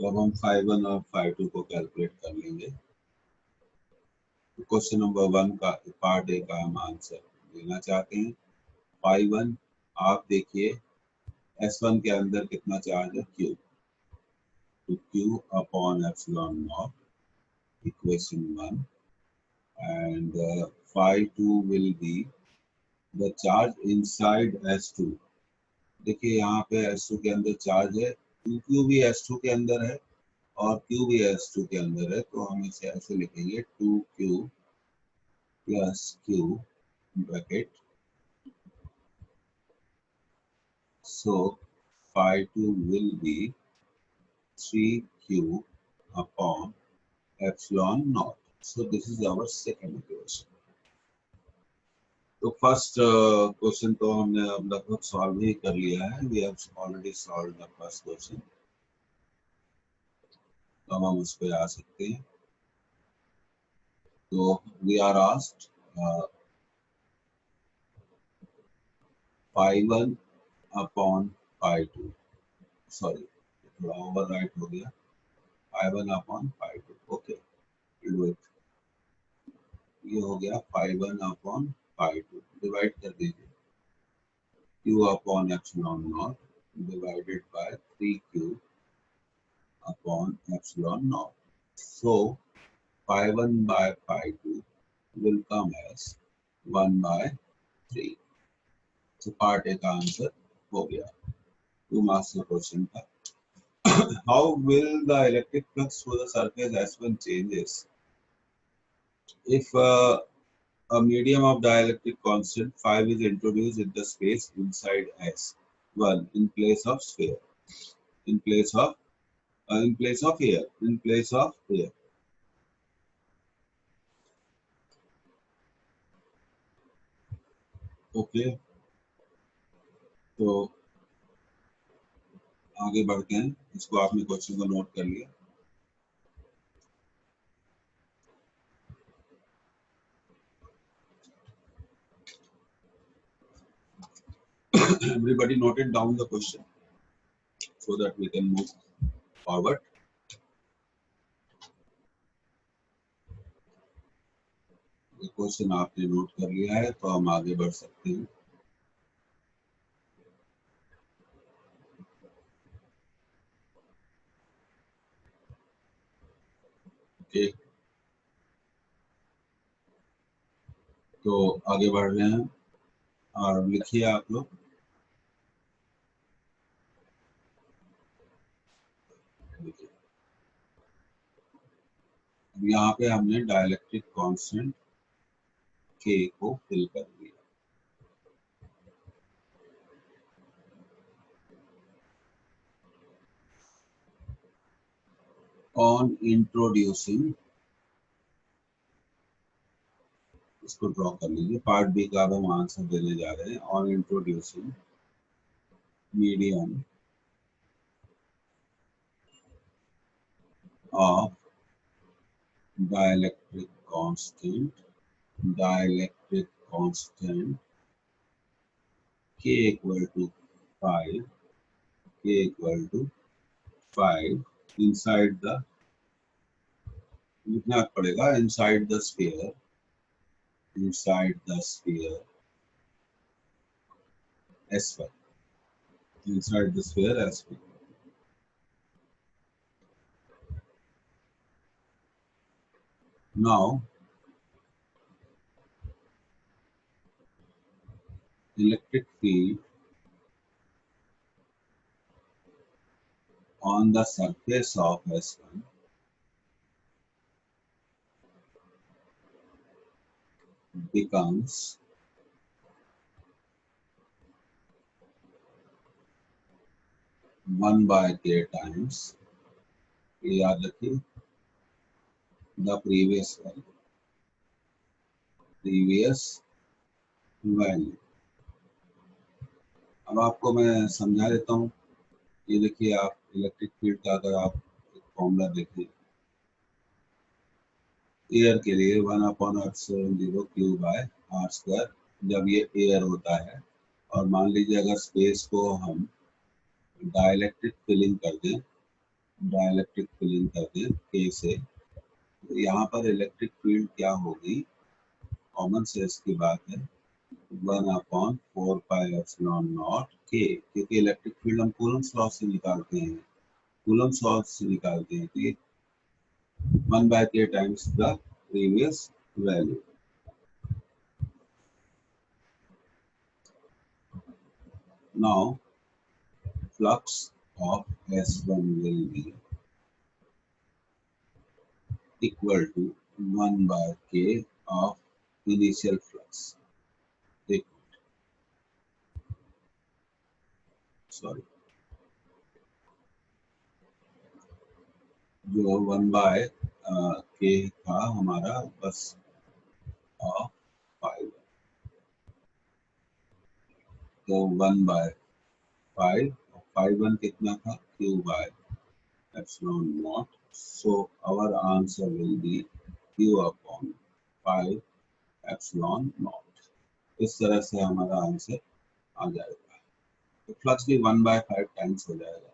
तो अब हम phi1 और phi2 को कैलकुलेट कर लेंगे। क्वेश्चन नंबर 1 का पार्ट ए का हम आंसर देना चाहते हैं। phi1 आप देखिए S1 के अंदर कितना चार्ज है, Q, तो Q upon epsilon not, equation 1, and phi2 will be the charge inside S2। देखिए यहाँ पे S2 के अंदर चार्ज है, Q भी S2 के अंदर है और Q भी S2 के अंदर है, तो हम इसे ऐसे लिखेंगे 2Q plus Q bracket, so phi2 will be 3Q upon epsilon naught। So this is our second equation। तो फर्स्ट क्वेश्चन तो हमने अब लगभग सॉल्व ही कर लिया है। We have already solve the first question, तो हम उस पे आ सकते हैं। तो we are asked phi1 upon phi2, sorry थोड़ा ओवरराइट हो गया, phi1 upon phi2, okay do it. ये हो गया phi1 अपॉन phi2, डिवाइड कर दीजिए, q upon epsilon not divided by 3q upon epsilon naught। So phi1 by phi2 will come as 1 by 3। So part A का आंसर हो गया। 2 marks का क्वेश्चन था। How will the electric flux through the surface S1 changes if a medium of dielectric constant 5 is introduced in the space inside S1 in place of sphere, in place of air। Okay तो आगे बढ़ते हैं। इसको आपने क्वेश्चन को नोट कर लिया। Everybody noted down the question so that we can move forward। Question आपने नोट कर लिया है तो हम आगे बढ़ सकते हैं। ओके तो आगे बढ़ रहे हैं और लिखिए आप लोग। यहाँ पे हमने डाइलेक्ट्रिक कांस्टेंट K को फिल कर दिया। ऑन इंट्रोड्यूसिंग, इसको ड्रॉ कर लीजिए। पार्ट बी का अब हम आंसर देने जा रहे हैं। On introducing medium of dielectric constant K equal to 5, K equal to 5 inside the, लिखना पड़ेगा inside the sphere S1, inside the sphere S1। Now electric field on the surface of S1 becomes 1 by K times, याद रखिए, the previous value। अब आपको मैं समझा देता हूँ। ये देखिए आप इलेक्ट्रिक फील्ड का अगर आप एक फॉर्मूला देखें एयर के लिए 1/0 Q बाय R स्क्वायर, जब ये एयर होता है और मान लीजिए अगर स्पेस को हम डाइलेक्ट्रिक फिलिंग कर दें डाइलेक्ट्रिक फिलिंग करते हैं के से, तो यहाँ पर इलेक्ट्रिक फील्ड क्या होगी, कॉमन सेंस की बात है, 1/4πε0 के, क्योंकि इलेक्ट्रिक फील्ड हम कूलम्ब्स लॉ से निकालते हैं, कूलम्ब्स लॉ से निकालते हैं, तो ये 1/k times the previous value. Now flux of S1 will be equal to 1/k of initial flux. Sorry, जो 1/k था हमारा बस ऑफ 5, तो 1/5, 5/1 कितना था, Q/ε0. So our answer will be Q/5/ε0. इस तरह से हमारा आंसर आ जाएगा, तो फ्लक्स भी 1/5 टाइम्स हो जाएगा.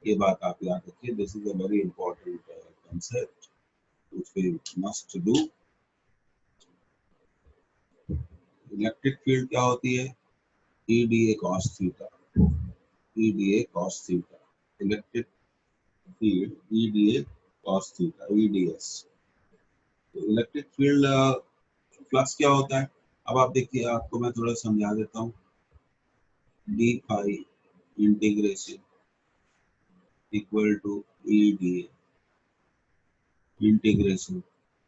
ये बात आप याद रखिए. This is a very important concept which we must do. Electric field क्या होती है, EDA cos theta, EDA cos theta, electric field EDA cos theta, EDS. तो इलेक्ट्रिक फील्ड फ्लक्स क्या होता है, अब आप देखिए, आपको मैं थोड़ा समझा देता हूँ. d phi integration equal to EDA integration.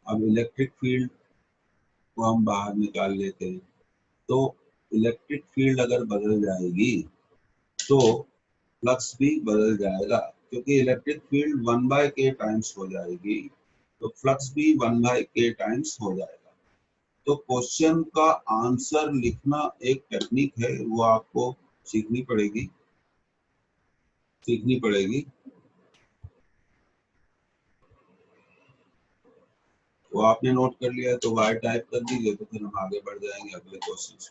अब इलेक्ट्रिक फील्ड को हम बाहर निकाल लेते हैं, तो इलेक्ट्रिक फील्ड अगर बदल जाएगी तो फ्लक्स भी बदल जाएगा, क्योंकि इलेक्ट्रिक फील्ड 1/k टाइम्स हो जाएगी, तो फ्लक्स भी 1/k टाइम्स हो जाएगा. तो क्वेश्चन का आंसर लिखना एक टेक्निक है, वो आपको सीखनी पड़ेगी. तो आपने नोट कर लिया है तो वाई टाइप कर दीजिए, तो फिर हम आगे बढ़ जाएंगे अगले क्वेश्चन में.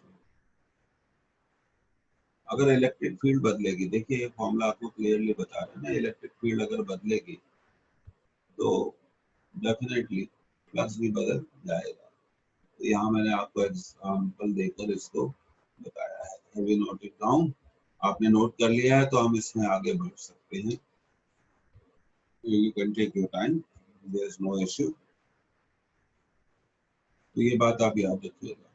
अगर इलेक्ट्रिक फील्ड बदलेगी, देखिए ये फॉर्मूला आपको क्लियरली बता रहे हैं ना, इलेक्ट्रिक फील्ड अगर बदलेगी तो डेफिनेटली फ्लक्स भी बदल जाएगा. तो यहाँ मैंने आपको एग्जाम्पल देकर इसको बताया है. Have you note it down? आपने नोट कर लिया है तो हम इसमें आगे बढ़ सकते हैं. You can take your time, there is no issue. तो ये बात आप याद रखिएगा,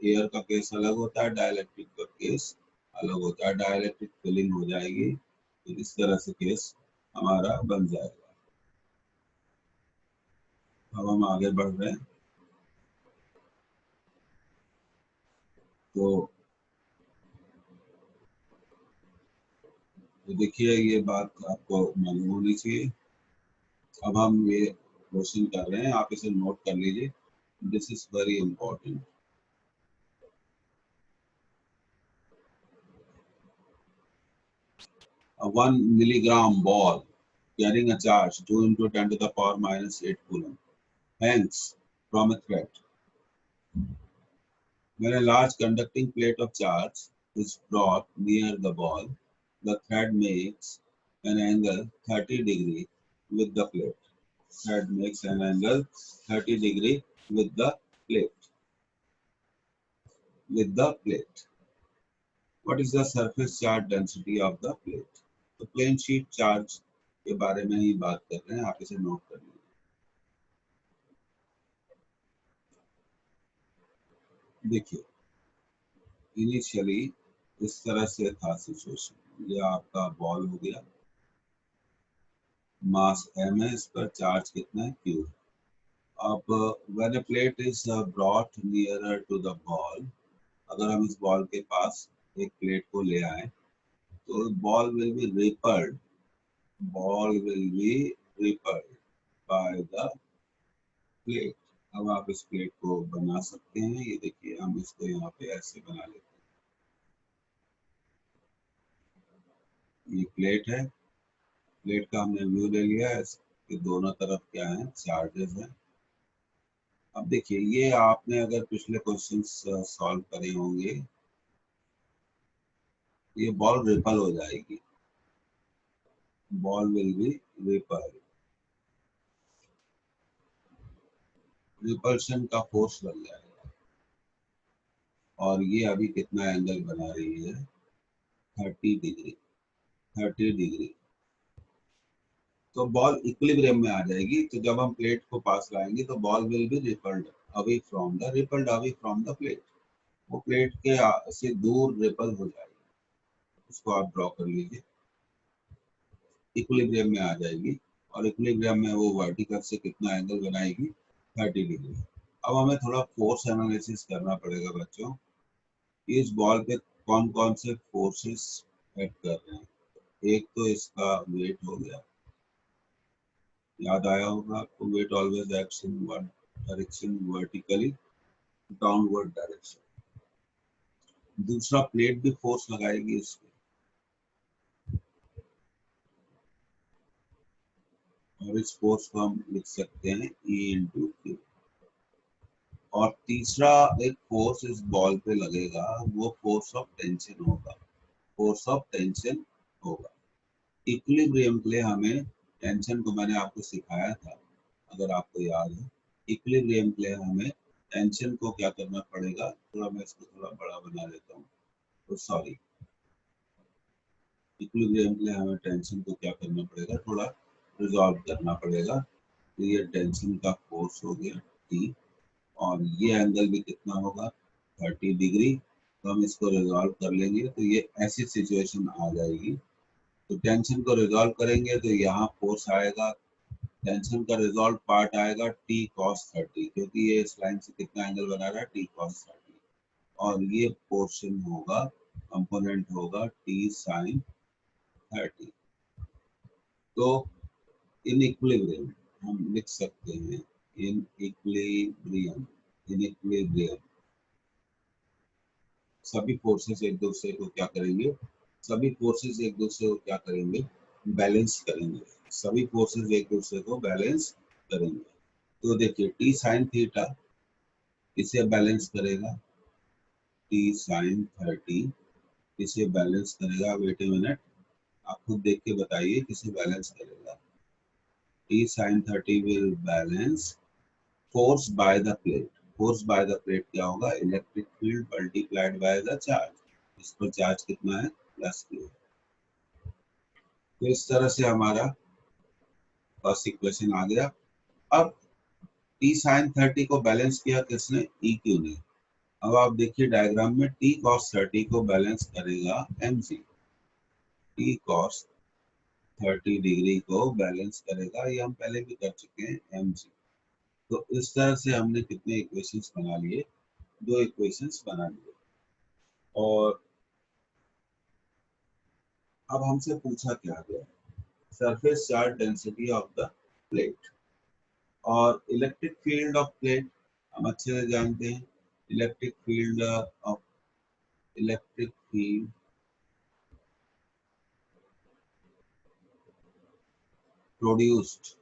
एयर का केस अलग होता है, डाइलेक्ट्रिक का केस अलग होता है. डाइलेक्ट्रिक फिलिंग हो जाएगी तो इस तरह से केस हमारा बन जाएगा. अब हम आगे बढ़ रहे हैं. तो देखिए ये बात आपको मालूम होनी चाहिए. अब हम ये क्वेश्चन कर रहे हैं, आप इसे नोट कर लीजिए. This is very important. A 1 milligram ball carrying a charge 2 into 10 to the power minus 8 coulomb hangs from a thread. When a large conducting plate of charge is brought near the ball, the thread makes an angle 30 degree with the plate. Thread makes an angle 30 degree with the plate. What is the surface charge density of the plate? तो प्लेन शीट चार्ज के बारे में ही बात कर रहे हैं, आप इसे नोट कर लीजिए. देखिए इनिशियली इस तरह से था सिचुएशन. ये आपका बॉल हो गया, मास m है, इस पर चार्ज कितना है, q. अब when a plate is brought nearer to the ball, अगर हम इस बॉल के पास एक प्लेट को ले आए तो ball will be repelled by the plate. अब आप इस प्लेट को बना सकते हैं. ये देखिए हम इसको यहाँ पे ऐसे बना लेते हैं. ये प्लेट है, प्लेट का हमने व्यू ले लिया है. इसके दोनों तरफ क्या है, चार्जेस हैं. अब देखिए ये आपने अगर पिछले क्वेश्चंस सॉल्व करे होंगे, ये बॉल रिपल हो जाएगी. Ball will be rippled, repulsion का फोर्स लग जाएगा। और ये अभी कितना एंगल बना रही है, 30 डिग्री, 30 डिग्री। तो बॉल इक्विलिब्रियम में आ जाएगी। तो जब हम प्लेट को पास लाएंगे तो ball will be rippled away from the plate. वो प्लेट के से दूर रिपल हो जाएगी। उसको आप ड्रॉ कर लीजिए, इक्विलिब्रियम में आ जाएगी। और इक्विलिब्रियम में वो वर्टिकल से कितना एंगल बनाएगी, 30 डिग्री। अब हमें थोड़ा फोर्स एनालिसिस करना पड़ेगा बच्चों। इस बॉल पे कौन कौन से फोर्सेस एक्ट कर रहे हैं। एक तो इसका वेट हो गया, याद आया होगा आपको, weight always acts in one direction, vertically downward direction. दूसरा प्लेट भी फोर्स लगाएगी इस पे, और इस फोर्स को हम लिख सकते हैं E इंटू क्यू। और तीसरा एक फोर्स इस बॉल पे लगेगा, वो फोर्स ऑफ टेंशन होगा, फोर्स ऑफ टेंशन होगा। इक्विलिब्रियम के लिए हमें टेंशन को मैंने आपको सिखाया था, अगर आपको याद है। इक्विलिब्रियम के लिए हमें टेंशन को क्या करना पड़ेगा, थोड़ा मैं इसको थोड़ा बड़ा बना देता हूँ, तो सॉरी। इक्विलिब्रियम के लिए हमें टेंशन को क्या करना पड़ेगा, थोड़ा रिजॉल्व करना पड़ेगा। तो ये टेंशन का फोर्स हो गया T, और ये एंगल भी कितना होगा, 30 डिग्री। तो हम इसको रिजॉल्व कर लेंगे तो ये ऐसी सिचुएशन आ जाएगी। तो टेंशन को रिजॉल्व करेंगे तो यहाँ फोर्स आएगा, टेंशन का रिजॉल्व पार्ट आएगा T cos 30, क्योंकि ये इस लाइन से कितना एंगल बना रहा है, T cos 30। और ये पोर्शन होगा, कंपोनेंट होगा T sin 30। तो इन इक्विलिब्रियम हम लिख सकते हैं, इन इक्विलिब्रियम, इन इक्विलिब्रियम सभी फोर्सेस एक दूसरे को क्या करेंगे, सभी फोर्सेस एक दूसरे को क्या करेंगे, बैलेंस करेंगे। सभी फोर्सेस एक दूसरे को बैलेंस करेंगे। तो देखिए T sin थीटा इसे बैलेंस करेगा, T sin 30 इसे बैलेंस करेगा। वेट ए मिनट, आप खुद देख के बताइए किसे बैलेंस करेगा। T sin 30 will balance force by the plate। Force by the plate क्या होगा, electric field multiplied by the charge. इस पर चार्ज कितना है, प्लस Q। तो इस तरह से हमारा फर्स्ट इक्वेशन आ गया। अब T sin 30 को बैलेंस किया किसने, EQ ने। अब आप देखिए डायग्राम में T cos 30 को बैलेंस करेगा MC। T cos 30 डिग्री को बैलेंस करेगा, ये हम पहले भी कर चुके हैं, MC। तो इस तरह से हमने कितने इक्वेशंस बना लिए, 2 इक्वेशंस बना लिए। और अब हमसे पूछा क्या गया, surface charge density of the plate और इलेक्ट्रिक फील्ड ऑफ प्लेट। हम अच्छे से जानते हैं electric field of, electric field produced,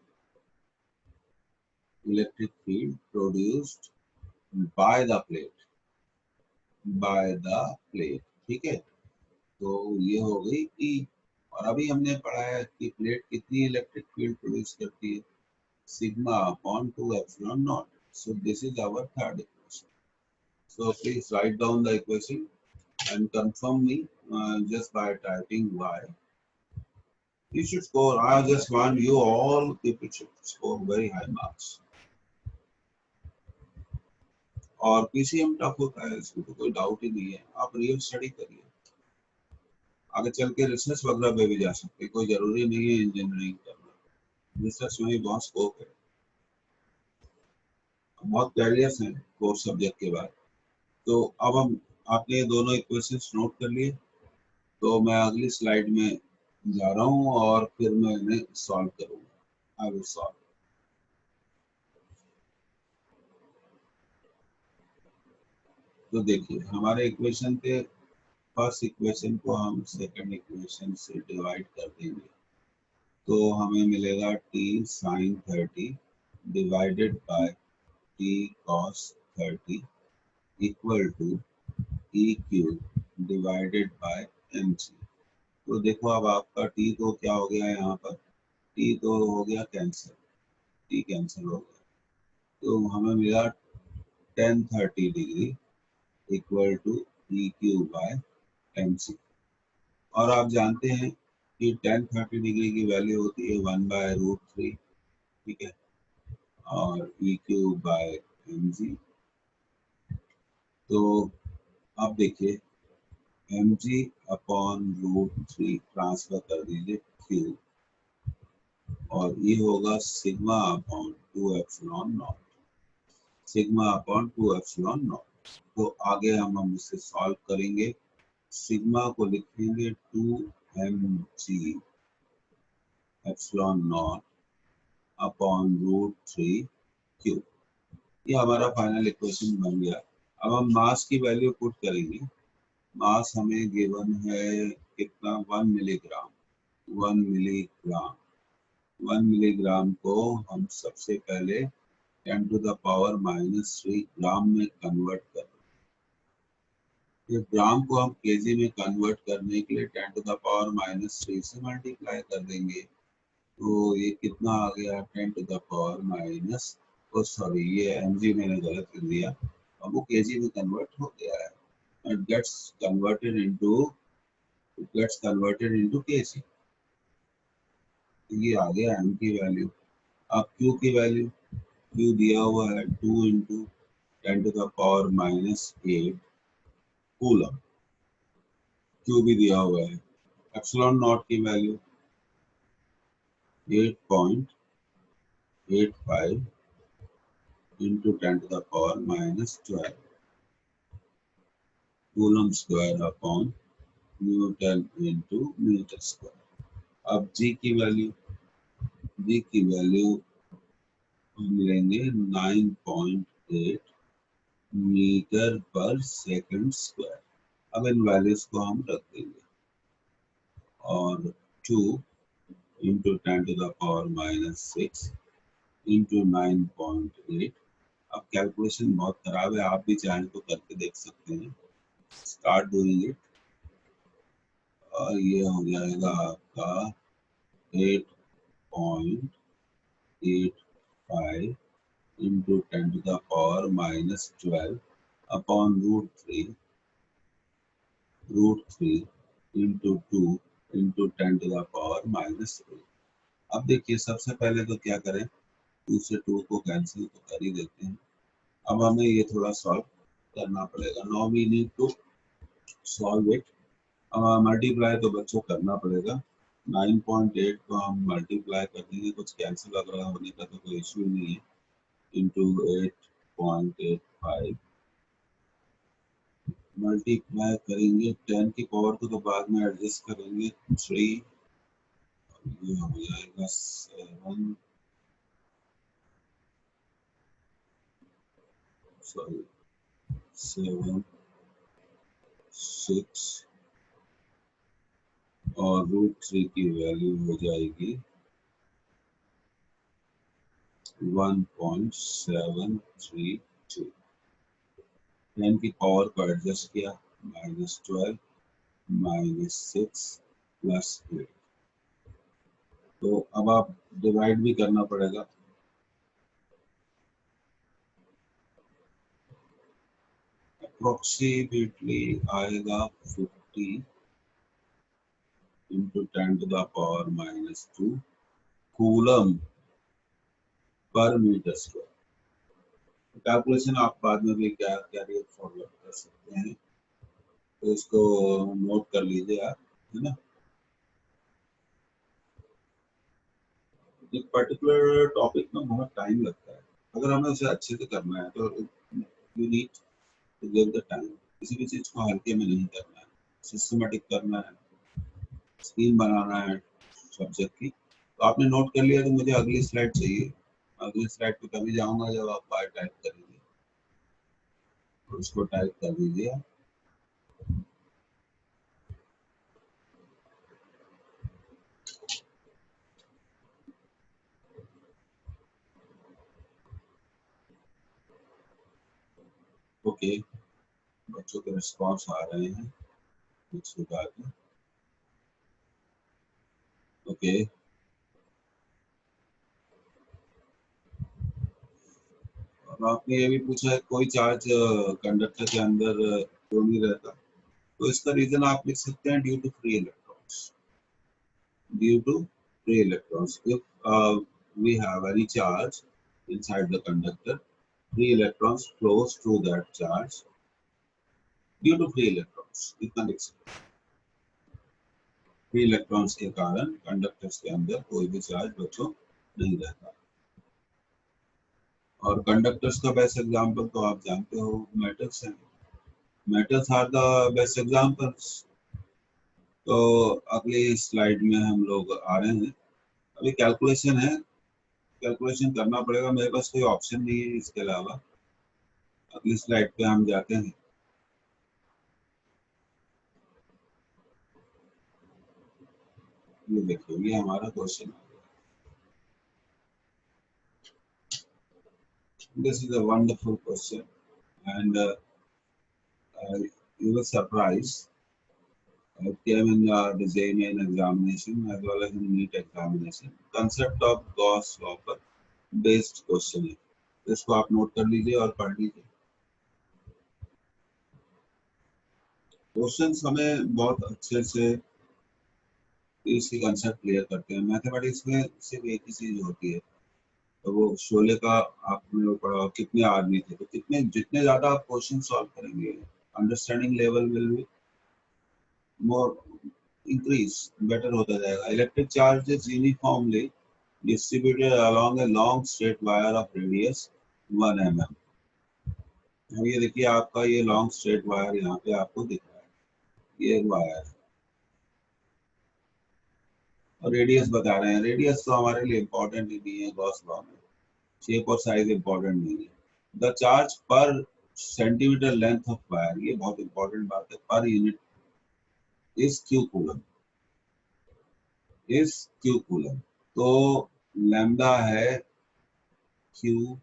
electric field produced by the plate, by the plate, ठीक है। तो ये हो गई E। और अभी हमने पढ़ा है कि प्लेट कितनी इलेक्ट्रिक फील्ड प्रोड्यूस करती है, sigma upon 2 epsilon not. So this is our third equation. So please write down the equation and confirm me just by typing Y. You should score. I just want you all people should score very high marks. और PCM टफ होता है, इसमें तो कोई डाउट ही नहीं है। आप रियल स्टडी करिए, आगे चल के रिसर्च वगैरह में भी जा सकते हैं, कोई जरूरी नहीं है इंजीनियरिंग करना। रिसर्च में भी बहुत स्कोप है, बहुत कैरियर्स हैं कोर्स सब्जेक्ट के बाद। तो अब हम, आपने ये दोनों इक्वेशंस नोट कर लिए, तो मैं अगली स्लाइड में जा रहा हूँ और फिर मैं इन्हें सॉल्व करूँगा। I will solve. तो देखिए हमारे इक्वेशन थे, फर्स्ट इक्वेशन को हम सेकंड इक्वेशन से डिवाइड कर देंगे, तो हमें मिलेगा T sin 30 divided by T cos 30 equal to EQ divided by MC। तो देखो अब आपका टी तो क्या हो गया है यहाँ पर, टी तो हो गया कैंसिल, टी कैंसिल हो गया, तो हमें मिला 1030 degree equal to E Q by M C. और आप जानते हैं कि 1030 डिग्री की वैल्यू होती है 1/√3, ठीक है, और E Q by M G. तो अब देखिए एम जी अपॉन √3 ट्रांसफर कर दीजिए क्यू, और ये होगा sigma upon 2 epsilon not, sigma upon 2 epsilon naught. तो आगे हम इसे सॉल्व करेंगे, सिग्मा को लिखेंगे 2 mg epsilon not upon √3 Q. ये हमारा फाइनल इक्वेशन बन गया। अब हम मास की वैल्यू पुट करेंगे। मास हमें गिवन है कितना, 1 मिलीग्राम, 1 मिलीग्राम। 1 मिलीग्राम को हम सबसे पहले 10⁻³ ग्राम में कन्वर्ट कर, ये ग्राम को हम केजी में कन्वर्ट करने के लिए 10⁻³ से मल्टीप्लाई कर देंगे। तो ये कितना आ गया, 10⁻, ओ सॉरी ये एमजी मैंने गलत लिख दिया, अब वो केजी में कन्वर्ट हो गया है, it gets converted into KG. ये आ गया एम की वैल्यू। अब क्यू की वैल्यू, क्यू दिया हुआ है 2 इंटू 10⁻⁸ कूलम, क्यू भी दिया हुआ है। एप्सिलॉन नॉट की value 8.85 into 10⁻12 coulomb square upon newton into metre square. अब जी की वैल्यू हम लेंगे 9.8 मीटर पर सेकंड स्क्वायर। अब इन वैल्यूज को हम रख देंगे, और 2 इंटू 10⁻⁶ इंटू 9.8। अब कैलकुलेशन बहुत खराब है, आप भी चाहें तो करके देख सकते हैं। स्टार्ट डूइंग इट, और ये हो जाएगा आपका 8.85 इंटू 10⁻12 अपॉन √3 इंटू 2 इंटू 10⁻⁻8। अब देखिए सबसे पहले तो क्या करें, 2 से 2 को कैंसिल तो कर ही देते हैं। अब हमें ये थोड़ा सॉल्व करना पड़ेगा। Now we need to solve it. Multiply तो बच्चों करना पड़ेगा। 9.8 को हम मल्टीप्लाई कर देंगे, कुछ कैंसिल वगैरह होने का तो कोई इश्यू नहीं है, इंटू 8.85 मल्टीप्लाई करेंगे 10 की पावर को तो बाद में एडजस्ट करेंगे 3, ये हो जाएगा 7, सॉरी 7, 6, और √3 की वैल्यू हो जाएगी 1.732। 10 की पावर को एडजस्ट किया, -12 -6 +8। तो अब आप डिवाइड भी करना पड़ेगा। अप्रोक्सीमेटली आएगा 50 into 10⁻⁻² coulomb per metre square. Calculation आप बाद में भी क्या कैरी फॉरवर्ड कर सकते हैं, तो इसको नोट कर लीजिए आप, है ना। एक पर्टिकुलर टॉपिक में बहुत टाइम लगता है, अगर हमें उसे अच्छे से करना है तो you need to give the time. किसी भी चीज को हल्के में नहीं करना है, सिस्टमेटिक करना है, स्कीम बनाना है सब्जेक्ट की। तो आपने नोट कर लिया, तो मुझे अगली स्लाइड चाहिए। अगली स्लाइड पे तभी जाऊंगा जब आप बाय टाइप करेंगे, तो उसको टाइप कर दीजिए। ओके, बच्चों के रिस्पॉन्स आ रहे हैं कुछ बाद में। ओके और आपने ये भी पूछा है कोई चार्ज कंडक्टर के अंदर क्यों नहीं रहता, तो इसका रीजन आप लिख सकते हैं due to free electrons. Due to free electrons, if we have any charge inside the conductor, free electrons flows through that charge due to free electrons, इतना लिख सकते हैं। फ्री इलेक्ट्रॉन्स के कारण कंडक्टर्स के अंदर कोई भी चार्ज बच्चों नहीं रहता। और कंडक्टर्स का बेस्ट एग्जांपल तो आप जानते हो मेटल्स हैं, metals are the best examples. तो अगली स्लाइड में हम लोग आ रहे हैं, अभी कैलकुलेशन है, कैलकुलेशन करना पड़ेगा, मेरे पास कोई ऑप्शन नहीं है इसके अलावा। अगली स्लाइड पे हम जाते हैं। ये देखो ये हमारा question, this is a wonderful question and you will surprise. It came in the JEE examination as well as in NEET examination. Concept of Gauss law पर based question है, इसको आप नोट कर लीजिए और पढ़ लीजिए। क्वेश्चंस हमें बहुत अच्छे से इसकी कंसेप्ट क्लियर करते हैं। मैथमेटिक्स में सिर्फ एक ही चीज होती है, तो वो शोले का आपने वो पढ़ा कितने आदमी थे, तो कितने जितने ज्यादा आप क्वेश्चन सॉल्व करेंगे understanding level will be more increase, better होता जाएगा। Electric charge is uniformly distributed along a long straight wire of radius 1 mm। अब ये देखिए आपका ये लॉन्ग स्ट्रेट वायर यहाँ पे आपको दिख रहा है, ये वायर और रेडियस बता रहे हैं। रेडियस तो हमारे लिए इम्पोर्टेंट नहीं है गॉस लॉ में, शेप और साइज इम्पोर्टेंट नहीं है। द चार्ज पर सेंटीमीटर लेंथ ऑफ वायर, ये बहुत इंपॉर्टेंट बात है, per unit is Q coulomb, is Q coulomb. तो लैम्डा है क्यू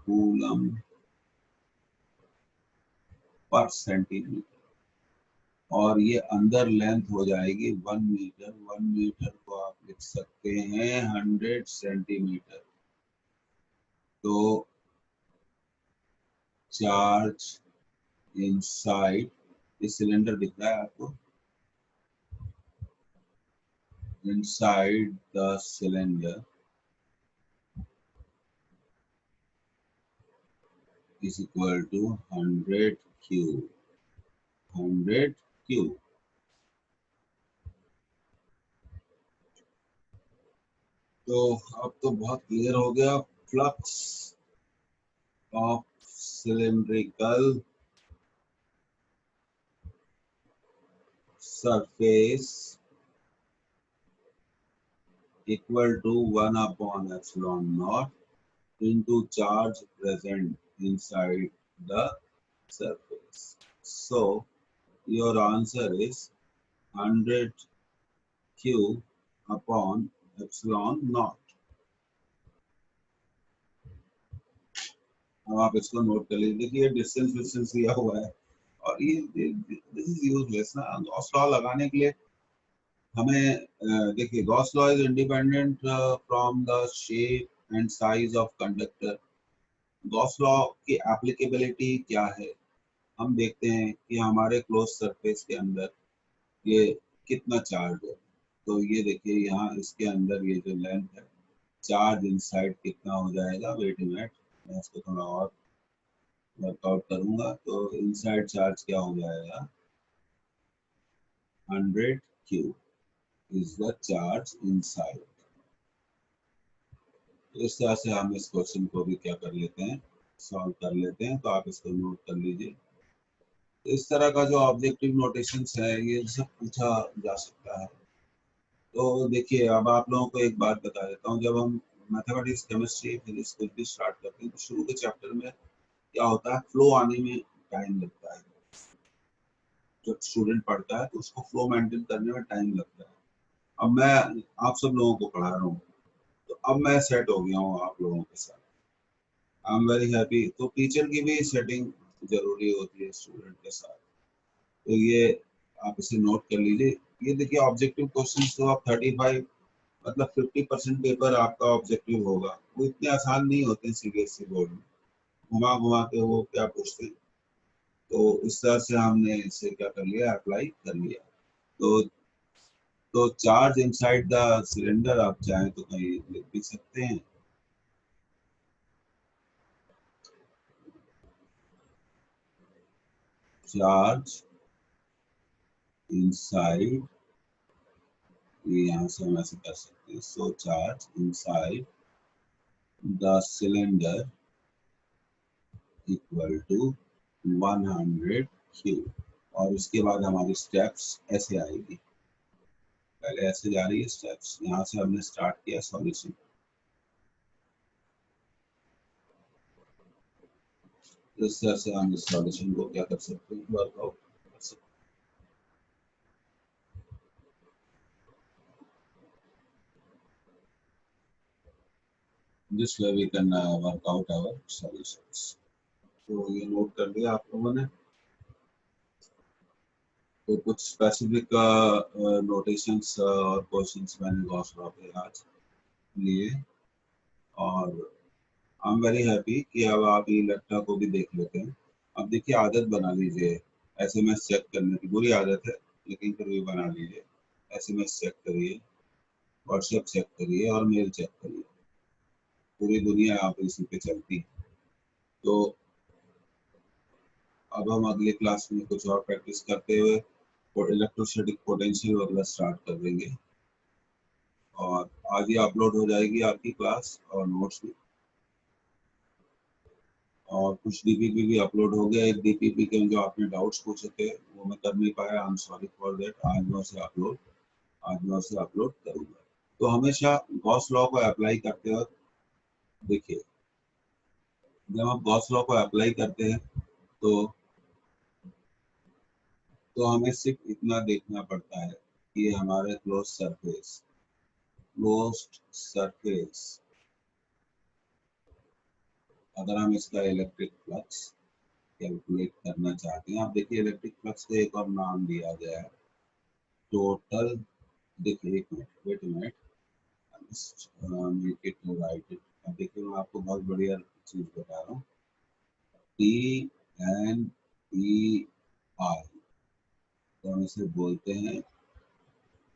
कूलम पर सेंटीमीटर, और ये अंदर लेंथ हो जाएगी 1 मीटर। 1 मीटर को आप लिख सकते हैं 100 सेंटीमीटर। तो चार्ज इनसाइड, इस सिलेंडर दिख रहा है आपको, inside the cylinder is equal to 100 Q, 100 Q। तो अब तो बहुत क्लियर हो गया। Flux of cylindrical surface equal to 1 upon epsilon naught into charge present inside the surface. So your answer is 100 Q upon epsilon naught। अब आप इसको नोट कर लीजिए, देखिए डिस्टेंस दिया हुआ है और ये दिस इज यूजलेस ना। गॉस लॉ लगाने के लिए हमें देखिए Gauss law is independent from the shape and size of conductor. Gauss law की एप्लीकेबिलिटी क्या है, हम देखते हैं कि हमारे क्लोज सरफेस के अंदर ये कितना चार्ज है। तो ये देखिए यहाँ इसके अंदर ये जो लेंथ है, चार्ज इनसाइड कितना हो जाएगा, वेट इन मिनट मैं इसको थोड़ा और वर्कआउट करूंगा। तो इनसाइड चार्ज क्या हो जाएगा, 100 Q is the charge inside. तो इस तरह से हम इस क्वेश्चन को भी क्या कर लेते हैं, सॉल्व कर लेते हैं। तो आप इसको नोट कर लीजिए। इस तरह का जो ऑब्जेक्टिव नोटेशंस है ये सब पूछा जा सकता है। तो देखिए अब आप लोगों को एक बात बता देता हूँ, जब हम मैथमेटिक्स केमिस्ट्री फिजिक्स कुछ भी स्टार्ट करते हैं तो शुरू के चैप्टर में क्या होता है, फ्लो आने में टाइम लगता है। जब स्टूडेंट पढ़ता है तो उसको फ्लो मेंटेन करने में टाइम लगता है। अब मैं आप सब लोगों को पढ़ा रहा हूँ, तो अब मैं सेट हो गया हूँ आप लोगों के साथ, आई एम वेरी हैप्पी। तो टीचर की भी सेटिंग जरूरी होती है स्टूडेंट के साथ। तो ये आप इसे नोट कर लीजिए। ये देखिए ऑब्जेक्टिव क्वेश्चन तो आप 35 मतलब 50% पेपर आपका ऑब्जेक्टिव होगा, वो इतने आसान नहीं होते सीबीएसई बोर्ड में, घुमा घुमा के वो क्या पूछते हैं। तो इस तरह से हमने इसे क्या कर लिया, अप्लाई कर लिया। तो चार्ज इनसाइड द सिलेंडर आप चाहें तो कहीं लिख भी सकते हैं। चार्ज इनसाइड, ये यहाँ से हम ऐसे कर सकते हैं, so charge inside the cylinder equal to 100 Q. और उसके बाद हमारी स्टेप्स ऐसे आएगी, पहले ऐसे जा रही है स्टेप्स, यहाँ से हमने स्टार्ट किया सॉल्यूशन। इस तरह से हम इस सॉल्यूशन को क्या कर सकते हैं, वर्कआउट कर सकते हैं। This way we can work out our solutions. तो ये नोट कर लिया आप लोगों ने। तो कुछ स्पेसिफिक नोटेशंस और क्वेश्चंस मैंने गॉस लॉ पे आज लिए, और आई एम वेरी हैप्पी कि अब आप ये लेक्चर को भी देख लेते हैं। अब देखिए आदत बना लीजिए एसएमएस चेक करने की, बुरी आदत है लेकिन फिर भी बना लीजिए। एसएमएस चेक करिए, व्हाट्सएप चेक करिए और मेल चेक करिए, पूरी दुनिया आप इसी पे चलती है। तो अब हम अगले क्लास में कुछ और प्रैक्टिस करते हुए और इलेक्ट्रोस्टैटिक पोटेंशियल वगैरह स्टार्ट कर देंगे, और आज ही अपलोड हो जाएगी आपकी क्लास और नोट्स भी, और कुछ डीपीपी भी अपलोड हो गया। एक डीपीपी के जो आपने डाउट्स पूछे थे वो मैं कर नहीं पाया, I am sorry for that. आज मैं उसे अपलोड करूंगा। तो हमेशा गॉस लॉ को अप्लाई करते वक्त देखिए, जब आप गॉस लॉ को अप्लाई करते हैं तो हमें सिर्फ इतना देखना पड़ता है कि हमारे क्लोज्ड सरफेस, अगर हम इसका इलेक्ट्रिक फ्लक्स कैलकुलेट करना चाहते हैं। आप देखिए इलेक्ट्रिक फ्लक्स को एक और नाम दिया गया है टोटल, देखिए एक minute, wait a minute, make it write it. अब देखिए मैं आपको बहुत बढ़िया चीज बता रहा हूँ, TNEI, तो हम इसे बोलते हैं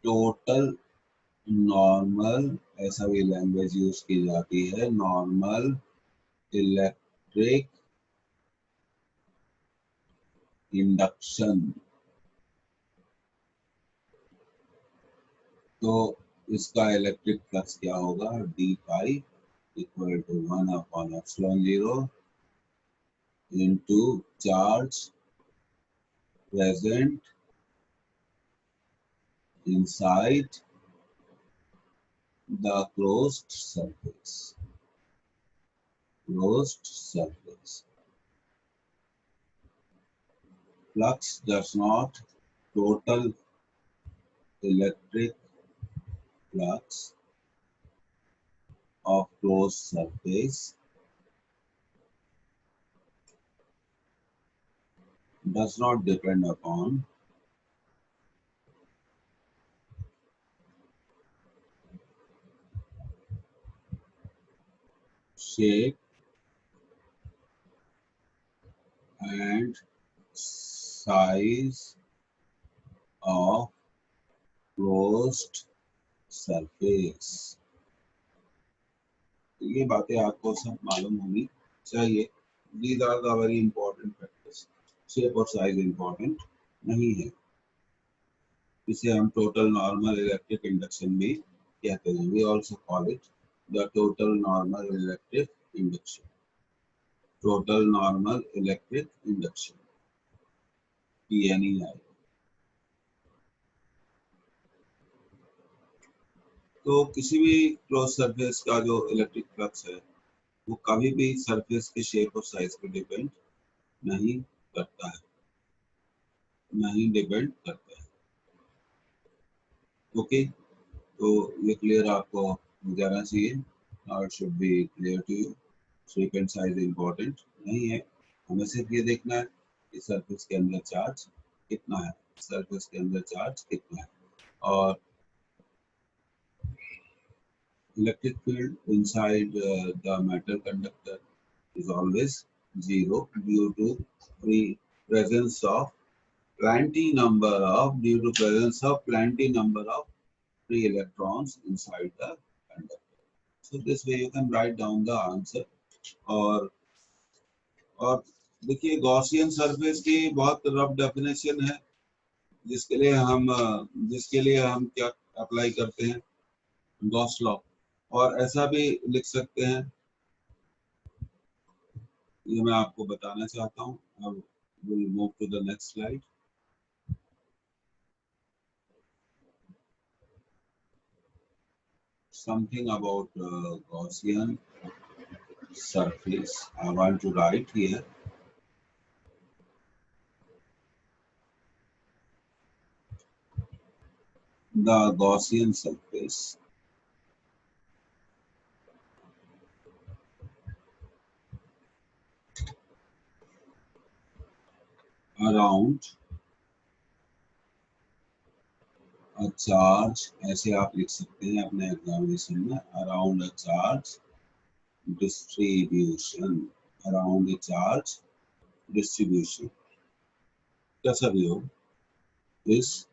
टोटल नॉर्मल, ऐसा भी लैंग्वेज यूज की जाती है, नॉर्मल इलेक्ट्रिक इंडक्शन। तो इसका इलेक्ट्रिक फ्लक्स क्या होगा, D phi equal to 1/ε0 into charge present inside the closed surface. Flux does not, total electric flux of closed surface does not depend upon shape and size of closed surface. ये बातें आपको सब मालूम होनी चाहिए। These are the very important factors. Shape और साइज इंपॉर्टेंट नहीं है, इसे हम टोटल नॉर्मल इलेक्ट्रिक इंडक्शन भी कहते हैं। We also call it the total normal electric induction. Total normal electric induction, TNEI. तो किसी भी क्लोज सरफेस का जो इलेक्ट्रिक फ्लक्स है वो कभी भी सरफेस के शेप और साइज पर डिपेंड नहीं करता है। ओके, तो ये क्लियर आपको हो जाना चाहिए, और should be clear to you. Shape and size important नहीं है, हमें सिर्फ ये देखना है कि सरफेस के अंदर चार्ज कितना है, और electric field inside the metal conductor is always 0 due to presence of plenty number of free electrons inside the conductor. So this way you can write down the answer. और देखिए गॉसियन सरफेस की बहुत रफ डेफिनेशन है जिसके लिए हम क्या अप्लाई करते हैं, गॉस लॉ, और ऐसा भी लिख सकते हैं, ये मैं आपको बताना चाहता हूँ. अब we'll move to the next slide. Something about Gaussian surface I want to write here. The Gaussian surface around a charge, ऐसे आप लिख सकते हैं अपने एग्जामिनेशन में, around a charge distribution, around a charge distribution, कैसा भी हो, इस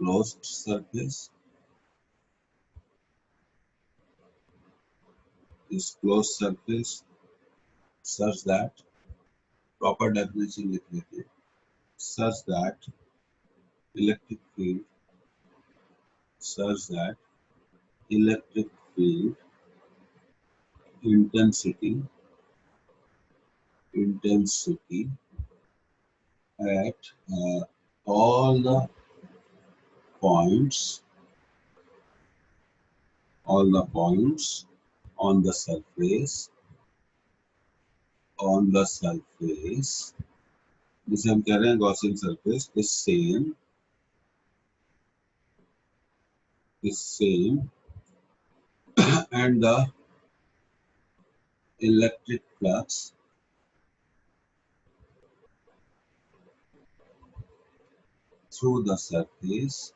closed surface such that, proper definition लिख लेते हैं, such that electric field intensity at all the points on the surface जिसे हम कह रहे हैं Gaussian surface, is same and the electric flux through the surface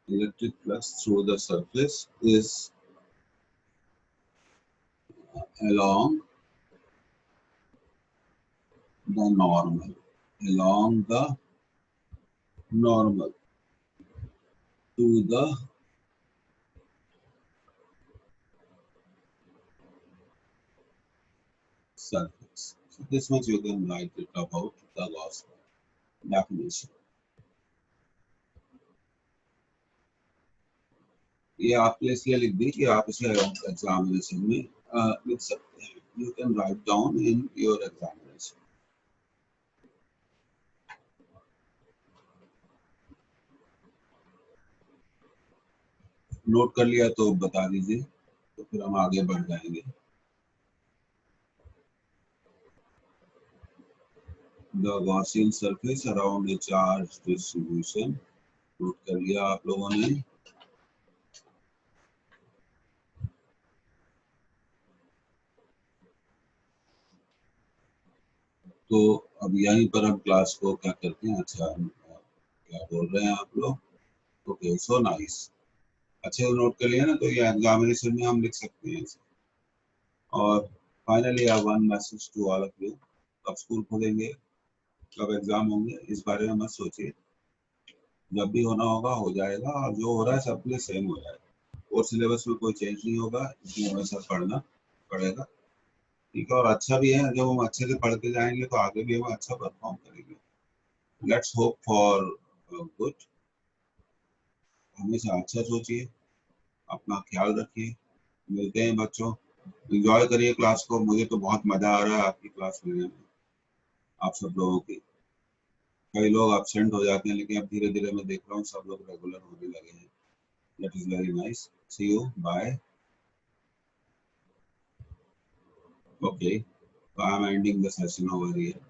electric flux through the surface is along the normal to the surface. So this much you can write it about the Gauss definition. ये आपने इसलिए लिख दी कि आप इसे एग्जामिनेशन में लिख सकते हैं. You can write down in your examination. Note कर लिया तो बता दीजिए, तो फिर हम आगे बढ़ जाएंगे. The Gaussian surface around a charge distribution, note कर लिया आप लोगों ने. तो अब यहीं पर हम क्लास को क्या करते हैं, अच्छा क्या बोल रहे हैं आप लोग, ओके, सो नाइस, अच्छे से नोट कर लिया ना, तो ये एग्जामिनेशन में हम लिख सकते हैं इसे. और finally I one message to all of you, कब स्कूल खोलेंगे, कब एग्जाम होंगे, इस बारे में मत सोचिए, जब भी होना होगा हो जाएगा, और जो हो रहा है सब लिए सेम हो जाएगा, और सिलेबस में कोई चेंज नहीं होगा, इसमें वैसा पढ़ना पड़ेगा, ठीक है. और अच्छा भी है, जब हम अच्छे से पढ़ के जाएंगे तो आगे भी हम अच्छा परफॉर्म करेंगे. Let's hope for good. हमेशा अच्छा सोचिए, अपना ख्याल रखिए, मिलते हैं बच्चों, एंजॉय करिए क्लास को. मुझे तो बहुत मजा आ रहा है आपकी क्लास लेने में, आप सब लोगों की. कई लोग एब्सेंट हो जाते हैं, लेकिन अब धीरे धीरे मैं देख रहा हूँ सब लोग रेगुलर होने लगे हैं. That is very nice. See you, bye. Okay, I am ending the session over here.